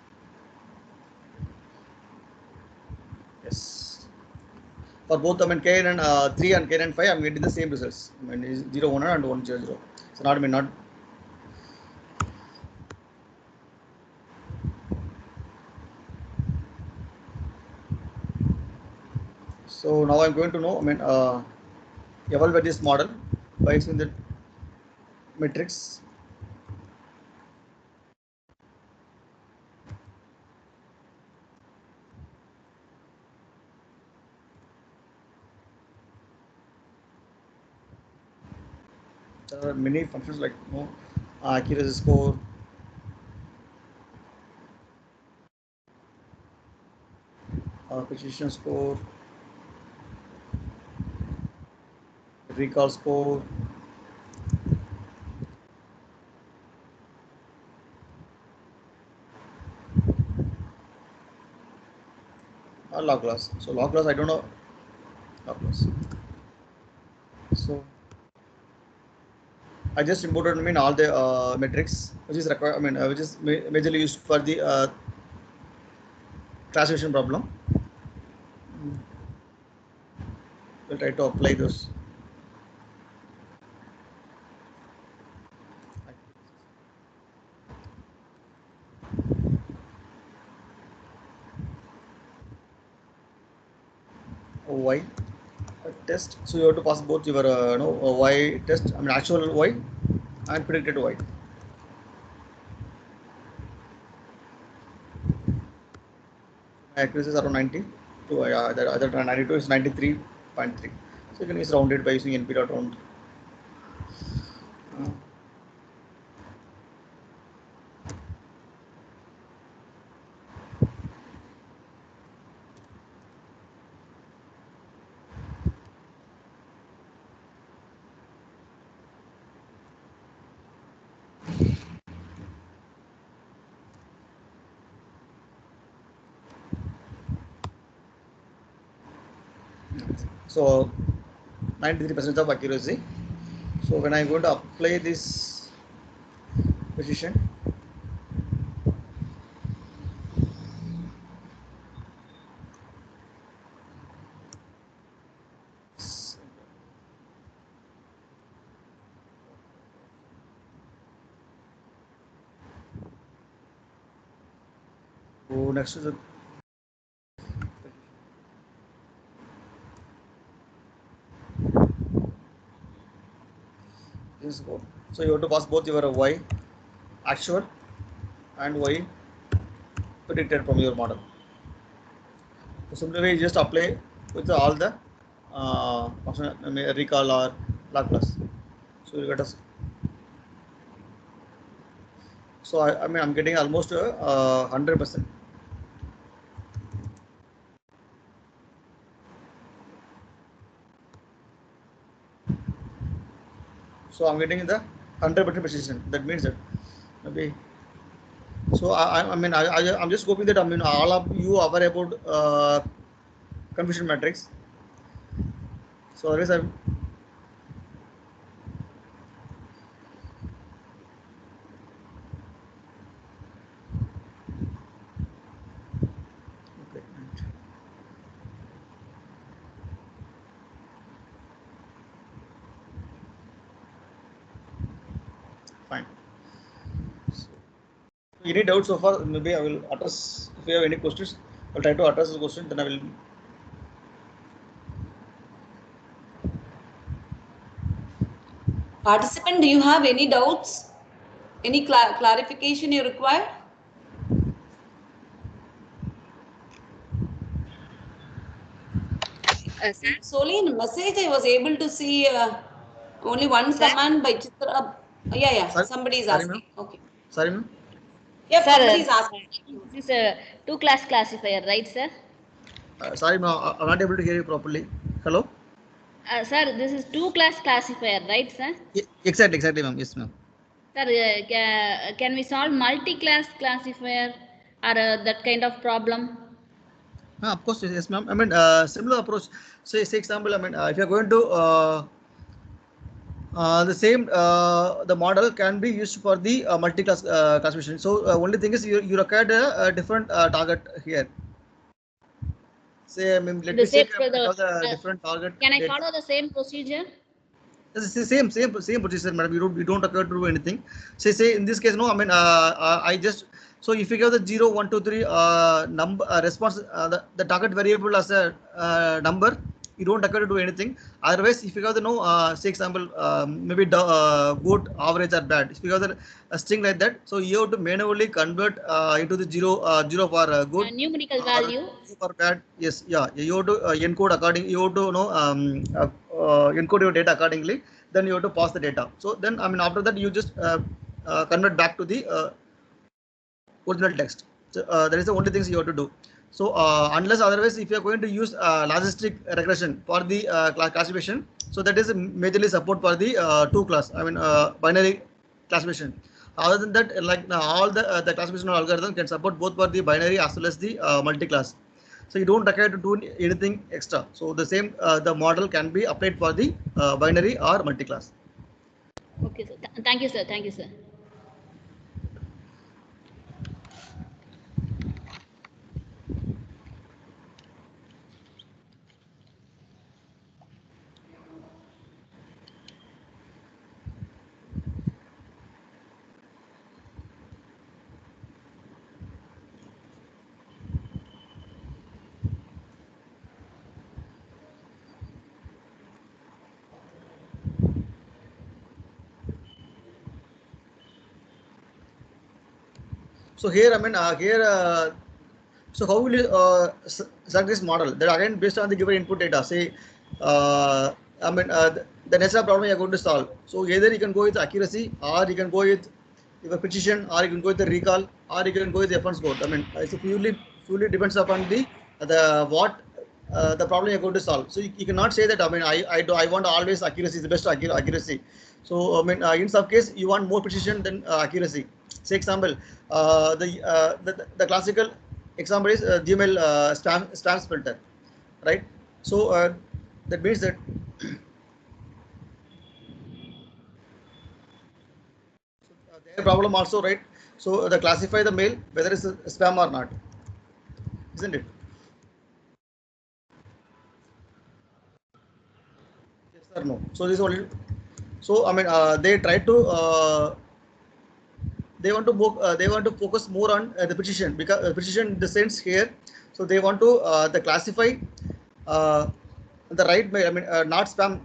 Yes. For both, I mean, Kn and 3 and Kn and 5, I'm getting the same results. I mean, is 0, 1 and 1, 0, 0. So not, I mean, not. So now I'm going to know, I mean, evaluate this model by using the metrics. There are many functions like accuracy score, precision score, recall score, log loss. So log loss, I don't know log loss. So I just imported, I mean, all the metrics which is required, I mean, which is majorly used for the classification problem. We'll try to apply those. Y test. So you have to pass both your Y test, I mean, actual Y and predicted Y. My accuracy is around 90. To other 92 is 93.3. So you can use rounded by using np.round. So 93% of accuracy. So when I'm going to apply this position, so next to the this code. So you have to pass both your Y actual and Y predicted from your model. So similarly, you just apply with all the function, recall or log plus. So you get us. So I mean, I'm getting almost 100%. So I'm getting the 100% precision. That means that maybe. So I'm just hoping that, I mean, all of you are aware about confusion matrix. So otherwise I'm. Okay. Fine. So, any doubts so far? Maybe I will address. If you have any questions, I'll try to address the question. Then I will. Participant, do you have any doubts? Any clarification you require? Sir, Solely in message, I was able to see only one sir, command by Chitra. Yeah, Sorry, somebody is sorry, ma'am. asking. Okay. Sorry, ma'am. Yep, sir, somebody is asking. this is a two-class classifier, right, sir? Sorry, ma'am. I'm not able to hear you properly. Hello. Sir, this is two-class classifier, right, sir? Exactly, exactly, ma'am. Yes, ma'am. Sir, can we solve multi-class classifier or that kind of problem? Of course, yes, ma'am. I mean, similar approach. Say example. I mean, if you're going to the model can be used for the multi-class classification. So only thing is you require a different target here. Say, I mean, let The me same check for the. because the different target Can I data. follow the same procedure? It's the same procedure, madam. We don't occur to do anything. Say in this case, no. I mean, I just so if you give the 0, 1, 2, 3 number response, the target variable as a number, you don't occur to do anything. Otherwise, if you have the no, say example, maybe good, average or bad. If you have the a string like that, so you have to manually convert into the zero for good Numerical or value. for bad. Yes, yeah. You have to encode according. You have to know encode your data accordingly. Then you have to pass the data. So then I mean after that you just convert back to the original text. So that is the only things you have to do. So unless otherwise, if you are going to use logistic regression for the classification, so that is majorly support for the two class. I mean binary classification. Other than that, like all the classification algorithm can support both for the binary as well as the multi-class. So you don't require to do anything extra. So the same the model can be applied for the binary or multi-class. Okay, sir. Thank you, sir. Thank you, sir. So here, I mean, so how will you select this model? That again based on the given input data. Say, I mean, the natural problem you're going to solve. So either you can go with accuracy, or you can go with your precision, or you can go with the recall, or you can go with the reference code. I mean, it's purely depends upon the what the problem you're going to solve. So you cannot say that. I mean, I want always accuracy is the best accuracy. So I mean, in some case you want more precision than accuracy. Say example, the classical example is Gmail spam filter, right? So that means that their problem also, right? So they classify the mail whether it's a spam or not, isn't it? Yes or no? So this only. So I mean, they want to focus more on the precision because precision in the sense here. So they want to the classify uh, the right mail. I mean, not spam.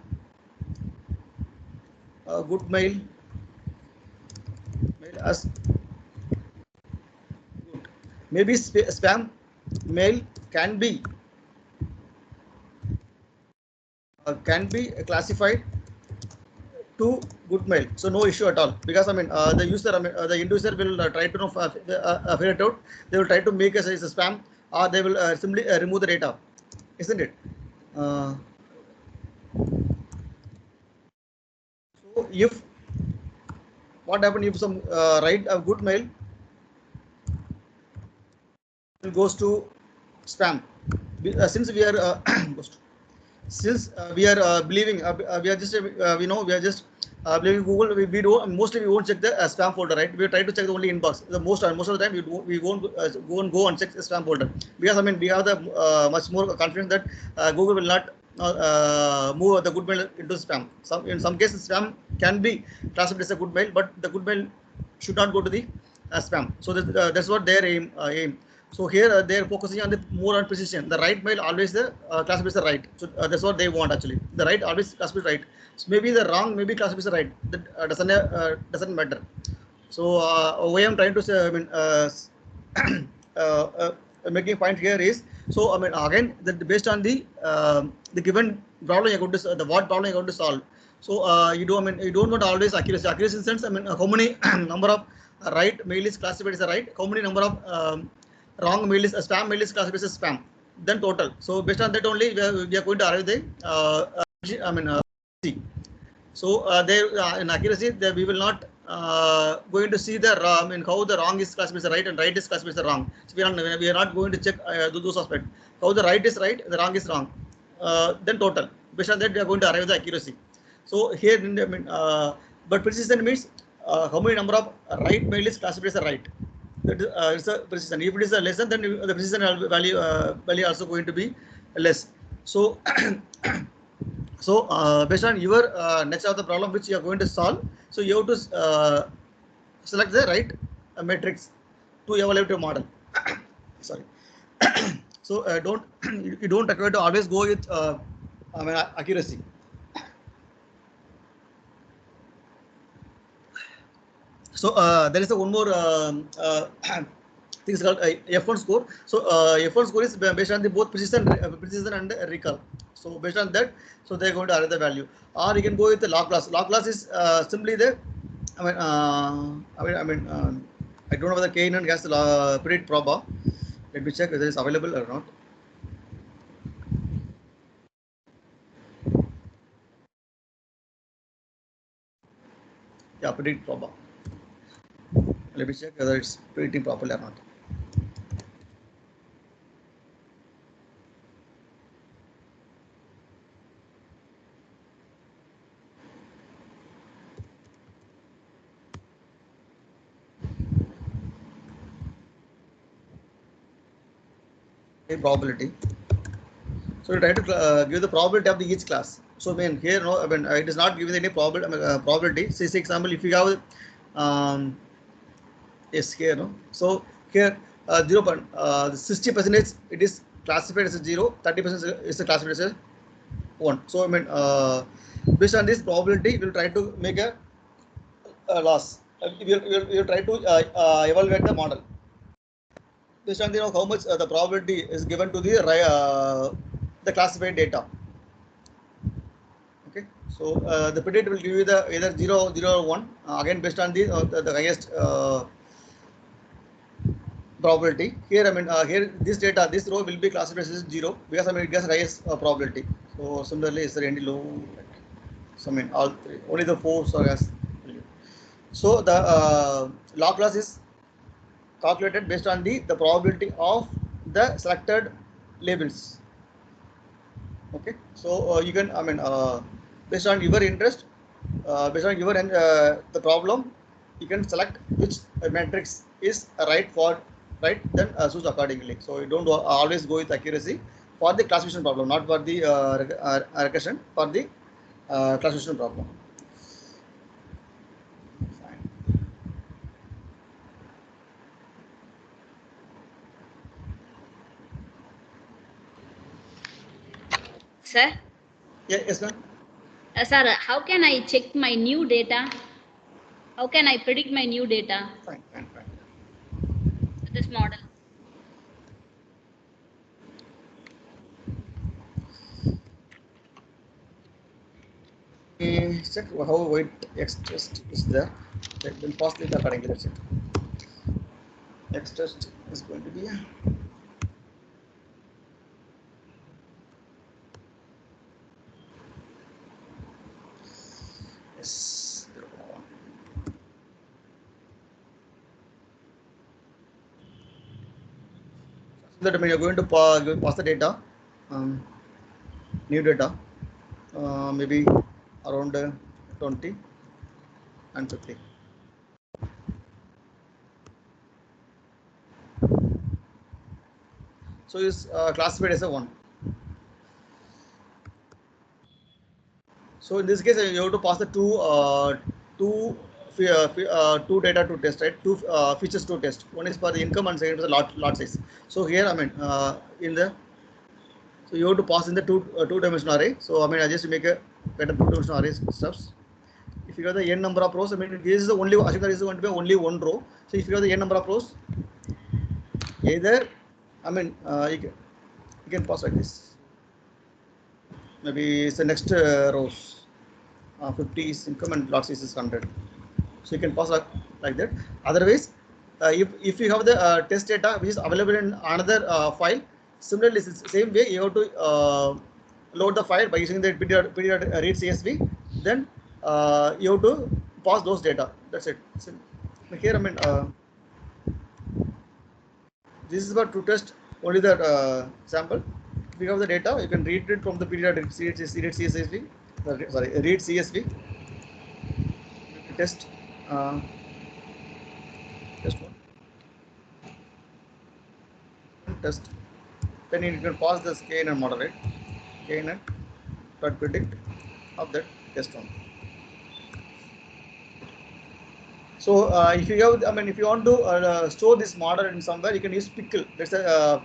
Good mail as good. Maybe spam mail can be classified to good mail. So no issue at all because I mean the user, I mean the end user will try to know figure it out. They will try to make as a spam or they will simply remove the data, isn't it? Uh, so if what happen if some write a good mail goes to spam since we are since we are believing we are just we are just believing Google. We don't mostly we won't check the spam folder, right? We try to check the only inbox. The most of the time we won't go and check the spam folder because I mean we have the much more confidence that Google will not move the good mail into spam. In some cases spam can be classified as a good mail, but the good mail should not go to the spam. So that's what their aim. So here they are focusing on the more on precision. The right mail always the classifies the right. So that's what they want actually. The right always classifies right. So maybe the wrong maybe classifies the right. That doesn't matter. So what I'm trying to say, I mean, making a point here is So I mean again that based on the given problem you're going to the what problem you're going to solve. So you do I mean you don't want always accuracy. Accuracy in the sense I mean how many number of right mail is classified as a right, how many number of wrong mail is spam mail is classified as spam, then total. So based on that only we are going to arrive the I mean so there in accuracy there we will not going to see the I mean how the wrong is classified as right and right is classified as wrong. So we are not going to check those aspects. How the right is right, the wrong is wrong. Then total. Based on that we are going to arrive the accuracy. So here I mean but precision means how many number of right mail is classified as a right. That is a precision. If it is a less then the precision value also going to be less. So so based on your nature of the problem which you are going to solve, so you have to select the right matrix to evaluate your model. Sorry. So don't you don't require to always go with I mean accuracy. So there is a one more thing is called F1 score. So F1 score is based on the both precision and recall. So based on that, so they are going to arrive the value. Or you can go with the log loss. Log loss is simply the I don't know whether K and gas predict proba. Let me check whether it's available or not. Yeah, predict proba. Let me check whether it's predicting properly or not. Probability. So we try to give the probability of the each class. So I mean here no, I mean it is not giving any probability. Say example if you have yes here no. So here 60% it is classified as a 0, 30% is classified as a 1. So I mean based on this probability we will try to make a loss. We will try to evaluate the model. Based on how much the probability is given to the classified data. Okay, so the predict will give you the either 0, 0 or 1 again based on the highest probability. Here I mean here this row will be classified as 0 because I mean it gets highest probability. So similarly, is there any low? So I mean all three, only the 4 as. So the log loss is calculated based on the probability of the selected labels. Okay, so you can I mean based on your interest, based on your the problem, you can select which matrix is right for right, then choose accordingly. So you don't always go with accuracy for the classification problem, not for the recursion, for the classification problem. Sir? Yeah, yes, ma'am. Sir, how can I check my new data? How can I predict my new data? Fine. This model. Check how wide X test is there. Then pass it accordingly. That's it. X test is going to be yes. That I mean you're going to pass the data, new data, maybe around 20 and 50. So it's classified as a 1. So in this case, you have to pass the two data to test, right? Two features to test. One is for the income and second is the lot size. So here, I mean, so you have to pass in the two-dimensional array. So I mean, I just make a better two-dimensional array stuffs. If you have the n number of rows, I mean, this is the only assume that is going to be only one row. So if you have the n number of rows, either I mean, You can pass like this. Maybe it's the next rows. 50 is income and log size is 100. So you can pass like that. Otherwise, if you have the test data which is available in another file, similarly, it's the same way you have to load the file by using the period read CSV. Then you have to pass those data. That's it. So here, I mean, this is about to test only the sample. If you have the data, you can read it from the period read CSV. Sorry, read CSV. Test. Test one. Test. Then you can pass the scan and moderate. Scan and dot predict of that test one. So if you have, I mean, if you want to store this model in somewhere, you can use pickle. There's a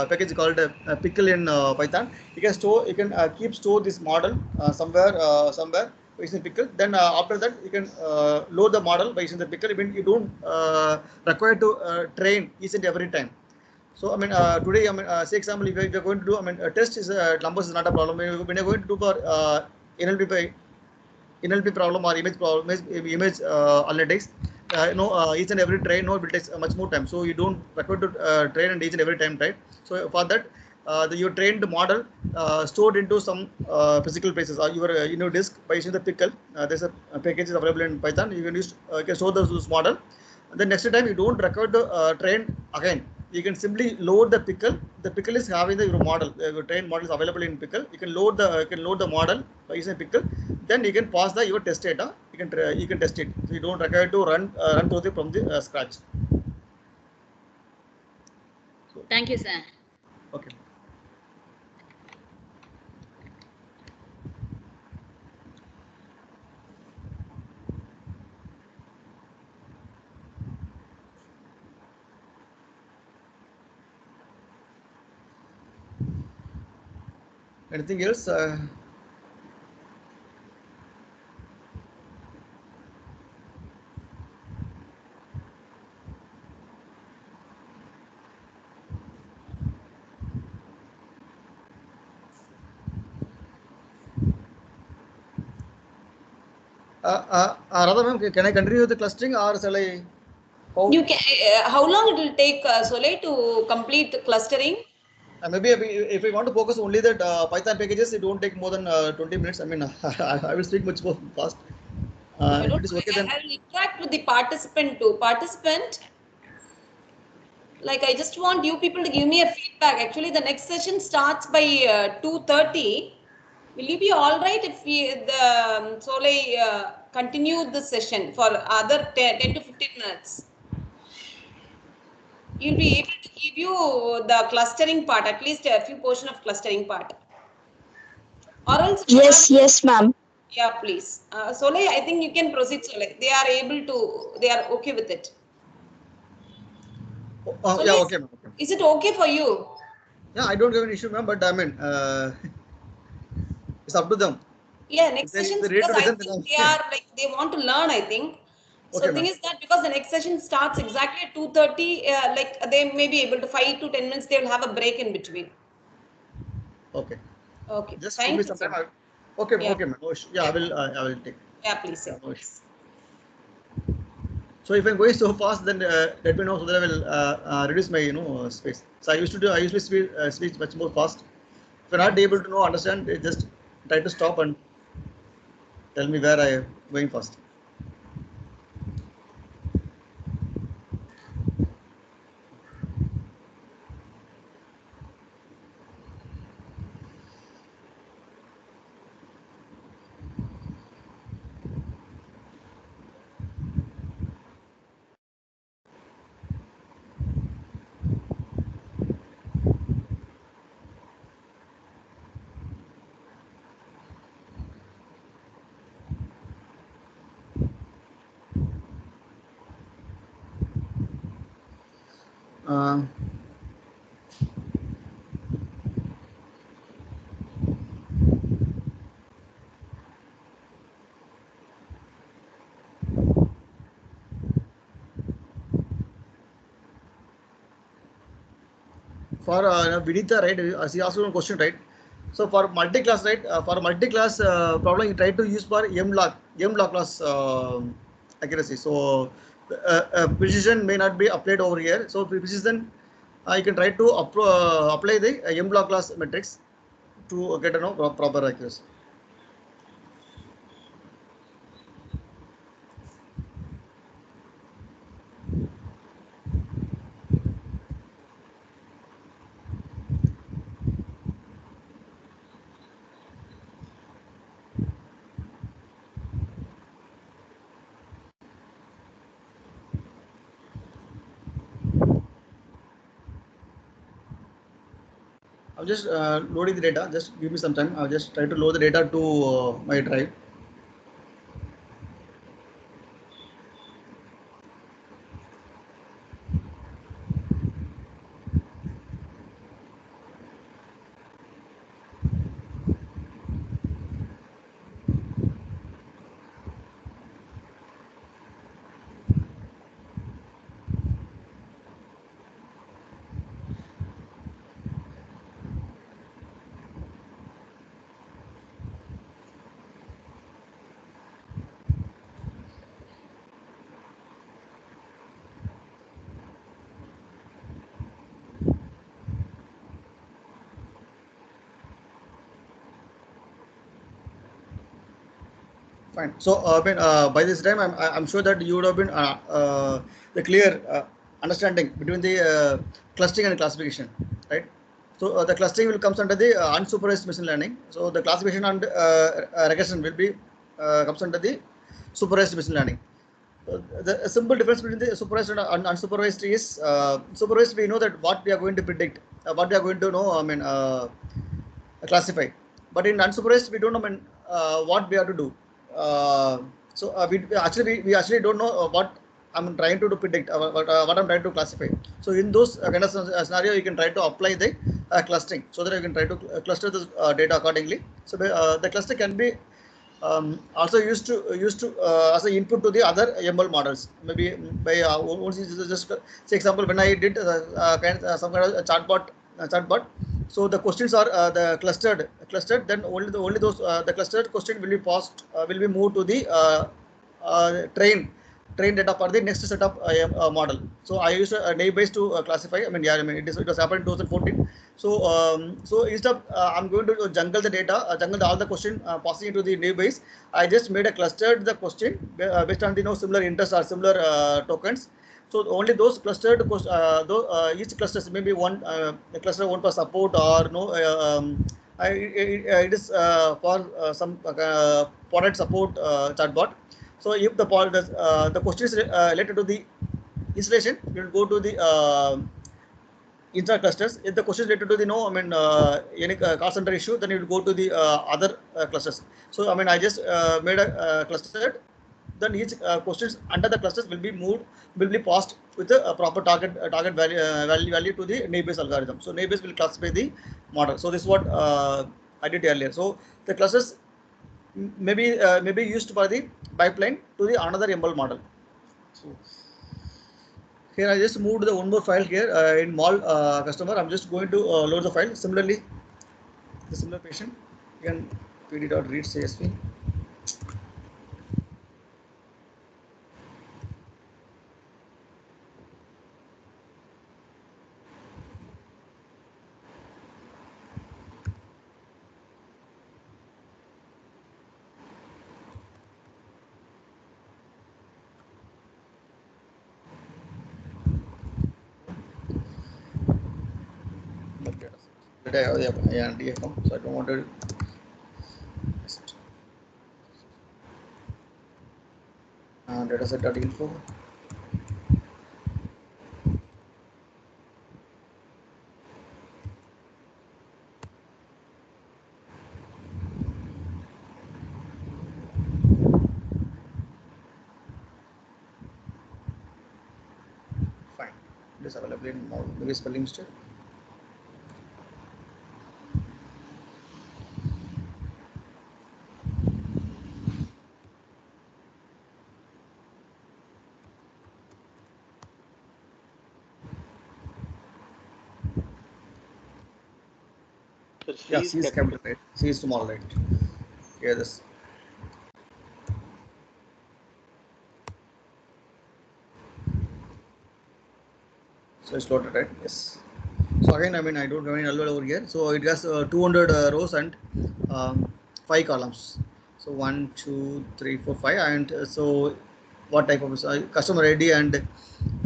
package called pickle in Python. You can store, you can store this model somewhere by using pickle. Then after that, you can load the model by using the pickle. Even you don't require to train each and every time. So I mean, today, I mean, say example, if you're going to do, I mean, a test is numbers is not a problem. When you're going to do for NLP problem or image problem, image analytics, each and every train will take much more time. So you don't require to train and each and every time, right? So for that, your trained model stored into some physical places or your in your disk by using the pickle. There's a package is available in Python. You can use you can store this model. And then next time you don't require to train again. You can simply load the pickle. The pickle is having the your model. Your trained model is available in pickle. You can load the model by using pickle. Then you can pass the your test data. You can test it. So you don't require to run through the from the scratch. So, Thank you, sir. okay. Anything else? Radha ma'am, can I continue with the clustering or shall I? You can. How long it will take, Solay, to complete clustering? Maybe if we want to focus only that Python packages, it won't take more than 20 minutes. I mean, I will speak much more fast. If it is okay, then I will interact with the participant too. Participant, like I just want you people to give me a feedback. Actually, the next session starts by 2:30. Will you be all right if Solay continue the session for other 10 to 15 minutes? You'll be able to give you the clustering part, at least a few portion of clustering part. Or else Yes, ma'am. yeah, please. Solay, I think you can proceed, Solay. They are okay with it. oh, yeah, okay, ma'am. Okay. Is it okay for you? Yeah, I don't have an issue, ma'am, but I mean, it's up to them. Yeah, next If session, they read because to I listen, think then they are like, they want to learn, I think. So okay, thing ma'am. is that because the next session starts exactly at 2:30, like they may be able to 5 to 10 minutes, they will have a break in between. Okay. Okay, Just give me thank you, some time. sir. Okay, Yeah. okay, ma'am. No issue. Yeah, I will take. Yeah, please, sir. No issue. So if I'm going so fast, then let me know so that I will reduce my space. So I usually speak much more fast. If you're not able to understand, just try to stop and tell me where I am going fast. Uh, for Vinitha, right? She asked one question, right? So for multi-class, right? For multi-class problem, you try to use for M log class accuracy. So precision may not be applied over here. So precision, you can try to apply the M-log class metrics to get proper accuracy. I'm just loading the data. Just give me some time. I'll just try to load the data to my drive. Fine. So, by this time, I'm sure that you would have been the clear understanding between the clustering and classification, right? So, the clustering will comes under the unsupervised machine learning. So, the classification and regression will be comes under the supervised machine learning. The simple difference between the supervised and unsupervised is supervised. We know that what we are going to predict, what we are going to know. Classify. But in unsupervised, we don't know what we have to do. We actually don't know what I'm trying to predict, what I'm trying to classify. So in those kind of scenario, you can try to apply the clustering so that you can try to cluster the data accordingly. So the cluster can be also used to as an input to the other ML models. Maybe by once just say example, when I did some kind of a chatbot. So the questions are the clustered. Then only those the clustered question will be passed will be moved to the train data for the next setup model. So I use a naive base to classify. It was happened in 2014. So instead of I'm going to jungle the data, jungle all the question passing into the naive base. I just made a clustered the question based on the similar interests or similar tokens. So only those clustered, each cluster maybe one cluster one for support or no. It is for some product support chatbot. So if the question is related to the installation, you will go to the intra clusters. If the question is related to the any call center issue, then you will go to the other clusters. So I just made a cluster. Then each questions under the clusters will be passed with a proper target value to the naive Bayes algorithm. So naive Bayes will classify the model. So this is what I did earlier. So the clusters maybe used for the pipeline to the another ML model. So here I just moved the one more file here in mall customer. I'm just going to load the file. Similarly, the similar patient, you can pd.read CSV. But I have the IND account, so I don't want to. Dataset.info. Fine. It is available in more maybe spelling mistake. So C Yeah, is C is capital. capital, right? C is small, right? Yeah, this. So it's loaded, right? Yes. So again, I mean, I don't have any null over here. So it has 200 rows and um, 5 columns. So 1, 2, 3, 4, 5. And so what type of customer ID and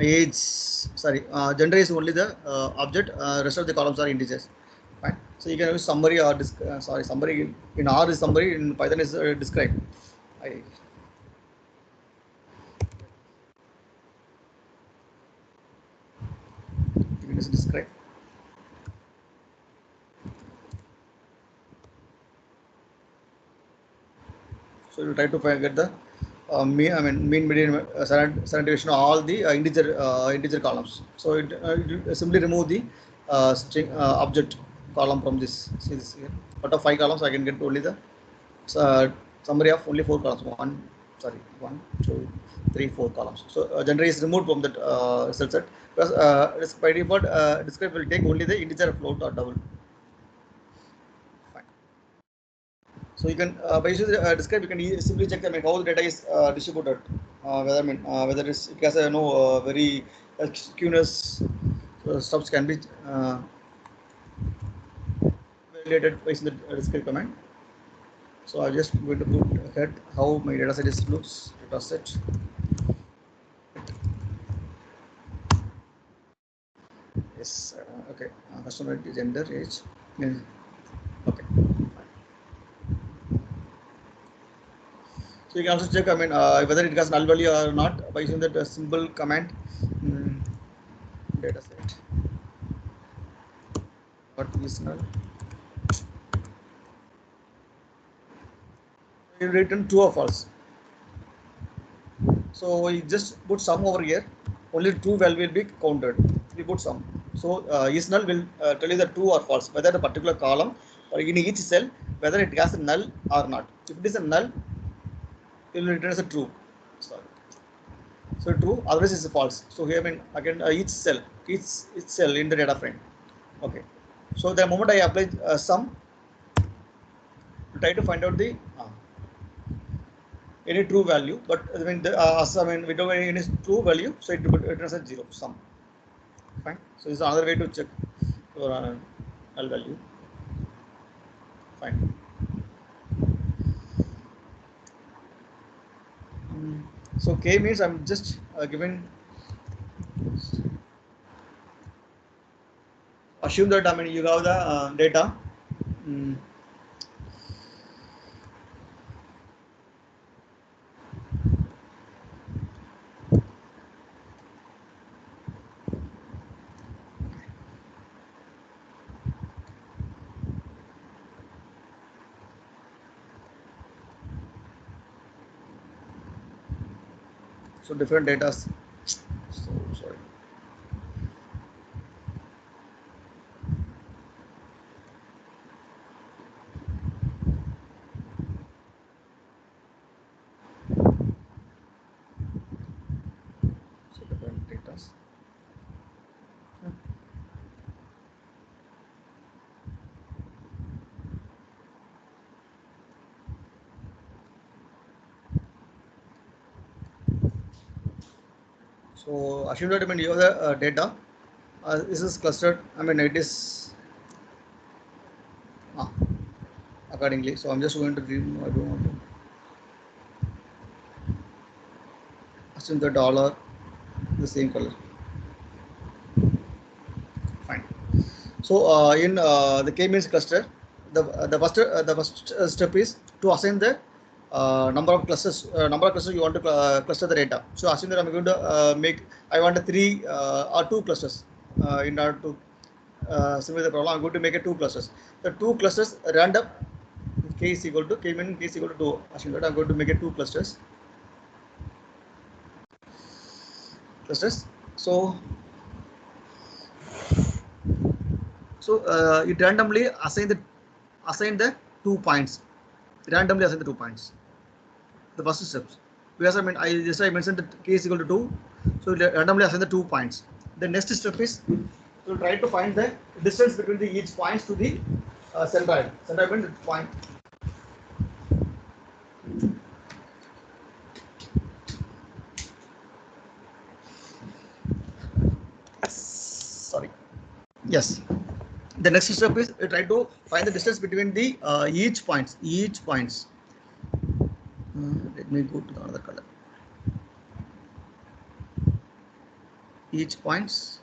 age? Sorry, gender is only the object. Rest of the columns are integers. Fine. So you can use summary or sorry, summary in R is summary, in Python is describe. You can just describe. So you try to get the mean median standard deviation of all the integer columns. So it simply remove the string object column from this. See this here. Out of 5 columns, I can get only the uh, summary of only 4 columns. One, two, three, 4 columns. So gender is removed from that result set because by default describe will take only the integer, float or double. Fine. So you can by using the describe, you can simply check how the data is distributed, whether it has a very skewness stuffs can be validated by using the describe command. So I just going to put ahead how my data set is looks. Data set. Yes. Okay. Customer ID, gender, age. Yeah. Okay. So you can also check, whether it has null value or not by using that simple command. Data set. What is null? You return true or false. So you just put sum over here. Only true value will be counted. We put sum. So is null will tell you the true or false, whether the particular column or in each cell, whether it has a null or not. If it is a null, it will return as a true. Sorry. So true, otherwise it's a false. So here again each cell in the data frame. Okay. So the moment I apply sum, try to find out the any true value, but without any true value, so it returns a 0 sum. Fine. So this is another way to check your null value. Fine. So K means I'm just giving. Assume that you have the data. So different data. So sorry. So different data. So assume that you have the data. This is clustered. It is accordingly. So I'm just going to remove. I don't want to assume the dollar the same color. Fine. So in the k-means cluster, the first step is to assign the number of clusters you want to cluster the data. So assume that I'm going to I want 3 or 2 clusters in order to simulate the problem. I'm going to make 2 clusters. The 2 clusters random k is equal to k-min k is equal to 2. Assume that I'm going to make 2 clusters. So it randomly assign the 2 points. Randomly assign the 2 points. The first steps, because I mentioned that k is equal to 2, so randomly assign the 2 points. The next step is to try to find the distance between the each points to the centroid. Centroid means point. Sorry. Yes. The next step is try to find the distance between the each points. Let me go to the other color. Each points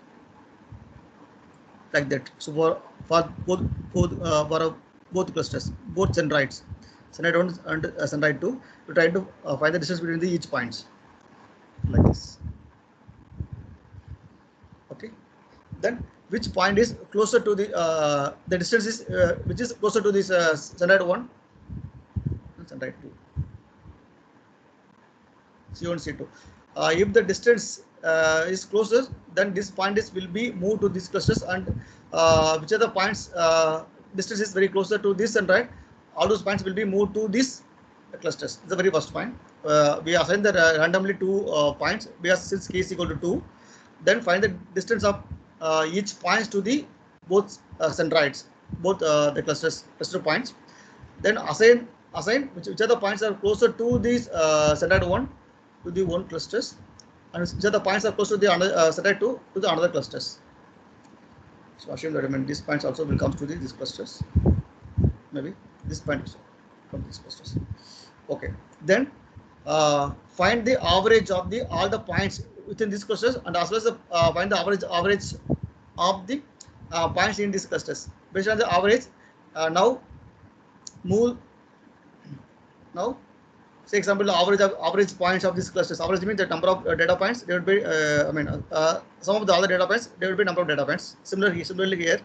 like that. So for both clusters, both centroids, centroid 1 and centroid 2, to try to find the distance between the each points like this. Okay. Then which point is closer to the distance is which is closer to this centroid 1 and centroid 2. C1, C2. If the distance is closer, then this point will be moved to these clusters, and which are the points distance is very closer to this centroid, all those points will be moved to these clusters. This is the very first point. We assign the randomly 2 points, because since k is equal to 2, then find the distance of each points to the both centroids, both the cluster points. Then assign which are the points are closer to these centroid 1 to the one clusters, and which are the points are close to the another centroid 2 to the another clusters. So assume that these points also will come to these clusters. Maybe this point also from these clusters. Okay. Then find the average of all the points within these clusters, and as well as find the average of the points in these clusters. Based on the average, now say example, average points of these clusters. Average means the number of data points. There would be some of the other data points. There would be number of data points. Similarly here.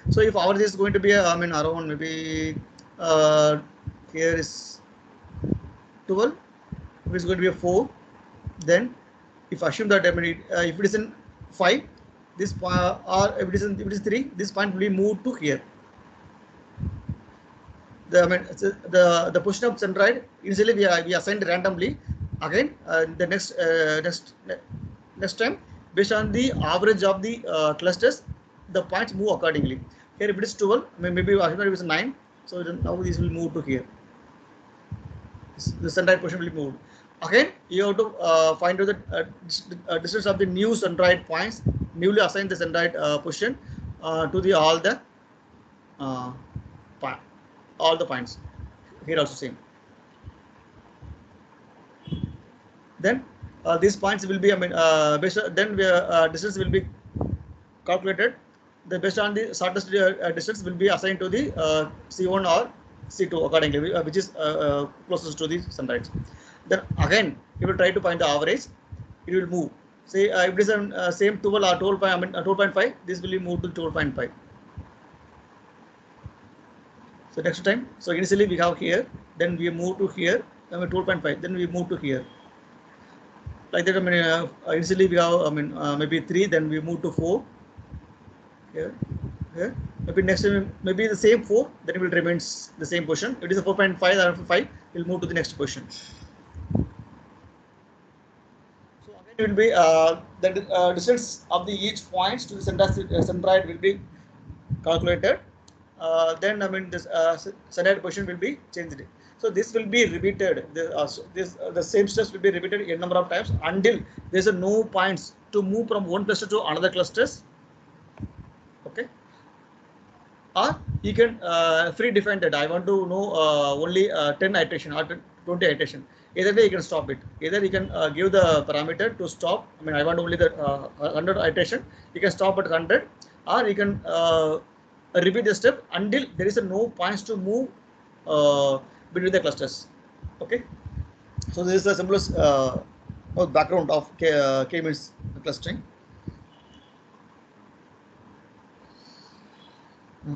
So if average is going to be around maybe here is 12. If it's going to be a 4, then if I assume that if it is in 5, this or if it is 3, this point will be moved to here. The position of centroid initially we assigned randomly. Again, the next time, based on the average of the clusters, the points move accordingly. Here if it is 12, maybe if it is 9, so now this will move to here. The centroid position will be moved. Again, you have to find out the distance of the new centroid points, newly assign the centroid position to all the points. Here also same. Then these points will be based on, then distance will be calculated. Based on the shortest distance will be assigned to the C1 or C2 accordingly, which is closest to the centroids. Then again, you will try to find the average. It will move. Say if it is same 12 or 12.5, this will be moved to 12.5. So next time, so initially we have here, then we move to here, 12.5, then we move to here. Like that, initially we have, maybe 3, then we move to 4. Here. Maybe next time, maybe the same 4, then it will remain the same position. If it is a 4.5 or 5, we'll move to the next position. So again, it will be the distance of the each points to the centroid will be calculated. Then this centroid position will be changed. So this will be repeated. The same steps will be repeated a number of times until there is no points to move from one cluster to another clusters. Okay. Or you can free define that I want to know only 10 iteration or 20 iteration. Either way you can stop it. Either you can give the parameter to stop. I want only the 100 iteration. You can stop at 100, or you can repeat the step until there is no points to move between the clusters. Okay. So this is the simplest background of K-means clustering.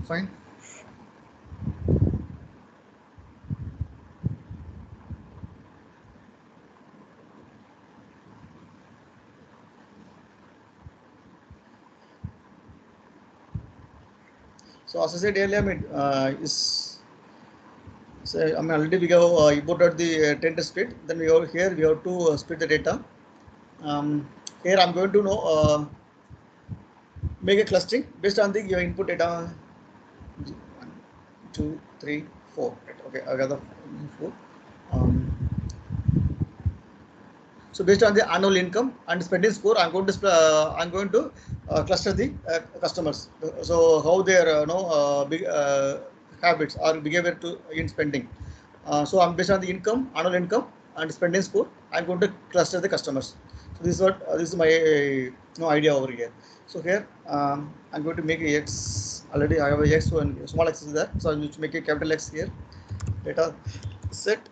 Fine. So as I said earlier, already we have imported the 10 split. Then we have here we have to split the data. Here I'm going to know make a clustering based on the your input data. 2, 3, 4. Right. Okay, I got the 4. Um, so based on the annual income and spending score, I'm going to cluster the customers. So how their habits or behavior to in spending. So I'm based on the income, annual income, and spending score. I'm going to cluster the customers. So this is what this is my idea over here. So here I'm going to make a X. Already I have a X, so small X is there. So I'm going to make a capital X here. Data set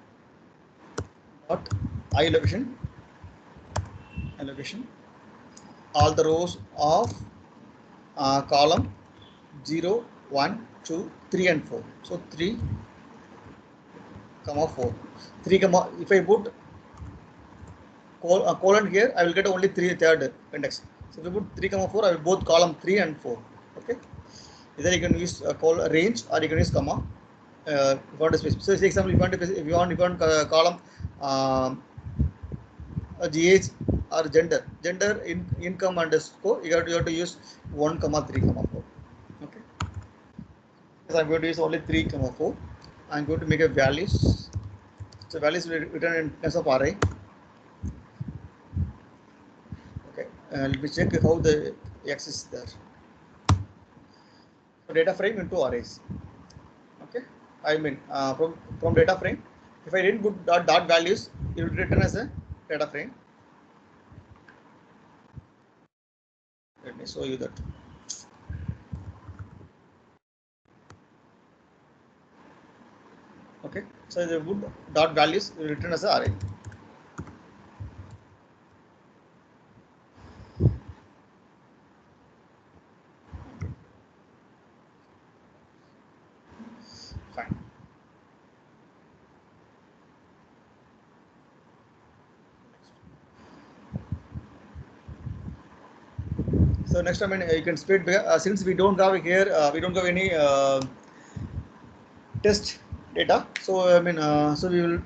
dot allocation all the rows of column 0, 1, 2, 3 and 4. So 3, 4. 3, if I put colon here, I will get only third index. So if I put 3, 4, I will both column 3 and 4. Okay. Either you can use range or you can use comma. If you want to specify. So, for example, if you want column GH or gender, income underscore, you have to use 1, 3, 4. Okay. So I'm going to use only 3, 4. I'm going to make a values. So values will written in terms of array. Okay. Let me check how the X is there. So data frame into arrays. Okay. I mean from data frame. If I didn't put dot values, it will return as a data frame. Let me show you that. Okay, so the wood dot values will return as an array. Fine. So next, I mean, you can split since we don't have here, we don't have any test data. So I mean, so we will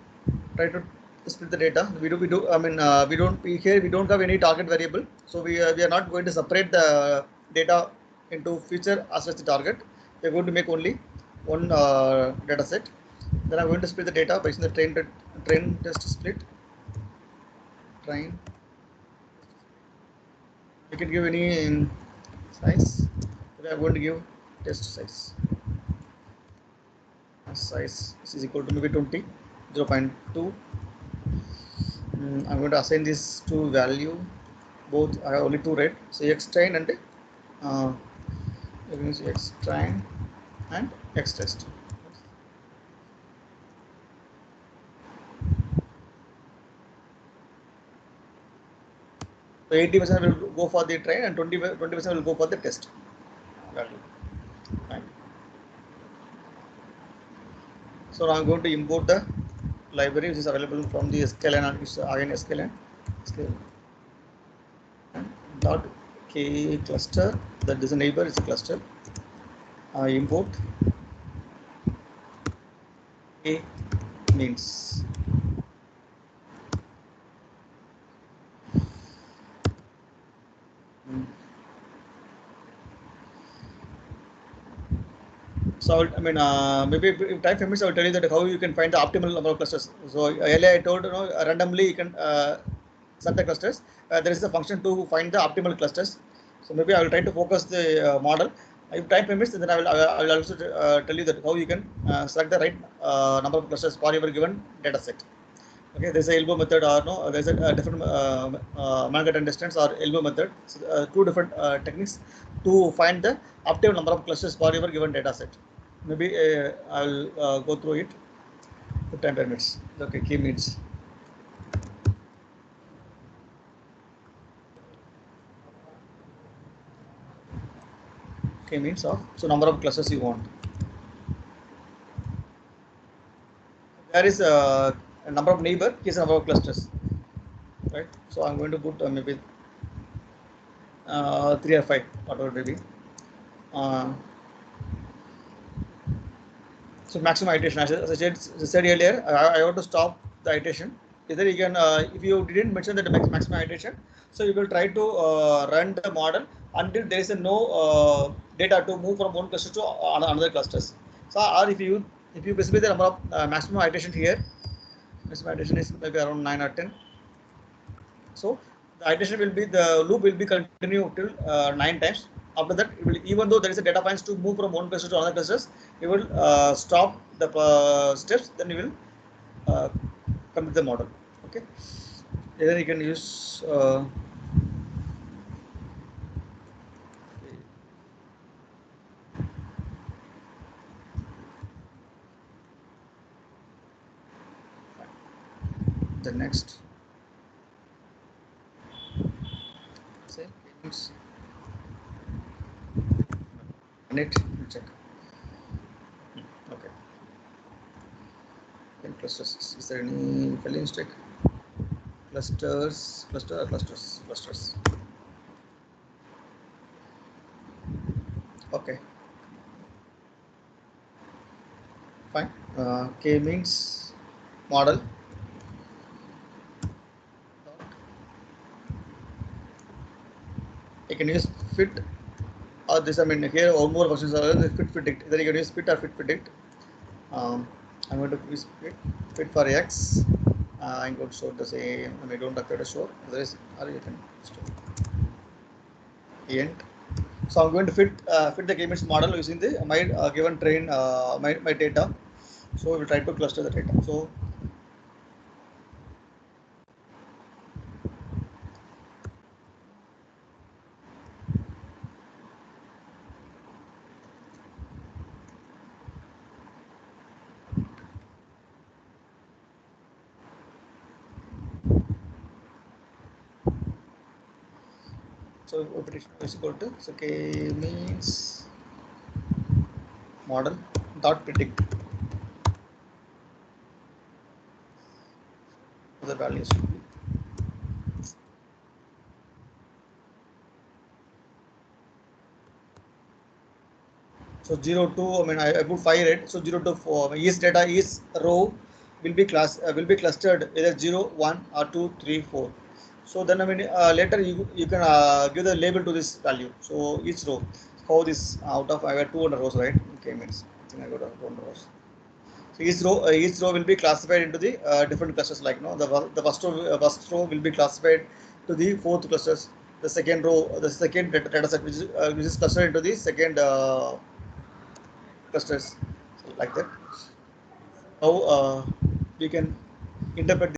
try to split the data. We do. I mean, we don't have any target variable. So we are not going to separate the data into feature as well as the target. We are going to make only one data set. Then I'm going to split the data by using the train test split. Train. You can give any size. We are going to give test size. Size is equal to maybe 20, 0.2. I'm going to assign this to value. Both I have only two, right? So X train and X train and X test. So 80% will go for the train and 20% will go for the test value. Right. So now I'm going to import the library which is available from the sklearn and again sklearn dot k cluster, that is a neighbor, is a cluster. I import k means. So I mean, maybe if time permits, I will tell you that how you can find the optimal number of clusters. So earlier I told randomly you can set the clusters. There is a function to find the optimal clusters. So maybe I will try to focus the model. If time permits, then I will also tell you that how you can select the right number of clusters for your given data set. Okay, there's a elbow method or no, there's a different Manhattan distance or elbow method. So, two different techniques to find the optimal number of clusters for your given data set. Maybe I'll go through it for 10 minutes. Okay, key means. K means of, so number of clusters you want. There is a number of neighbor, is a number of clusters, right? So I'm going to put maybe 3 or 5, whatever it may be. So maximum iteration, as I said earlier, I want to stop the iteration. Either you can, if you didn't mention that maximum iteration, so you will try to run the model until there is no data to move from one cluster to another clusters. So, or if you specify the number of maximum iteration here, maximum iteration is maybe around 9 or 10. So the iteration will be, the loop will be continue till 9 times. After that, it will, even though there is a data points to move from one cluster to another clusters, you will stop the steps. Then you will complete the model. Okay. Either you can use the next. Say it's net check. Okay. Then clusters. Is there any spelling mistake? Clusters. Okay. Fine. K means model. You can use fit or this. I mean, here or more functions are the fit predict. Either you can use fit or fit predict. I'm going to use fit for x. I'm going to show the same. I mean, don't have to show. There is, or you can store int. So I'm going to fit the k-means model using the my given train my data. So we will try to cluster the data. So operation is equal to, so k means model dot predict the values should be. So 0 to, I mean, I put 5 right. So 0 to 4 is data is row will be clustered either 0 1 or 2 3 4. So then, I mean, later you can give the label to this value. So each row, how this out of, I have 200 rows, right? Okay, means I think I got 200 rows. So each row will be classified into the different clusters. Like, no, the first row will be classified to the fourth clusters. The second row, the second data set, which is clustered into the second clusters. So like that. How we can interpret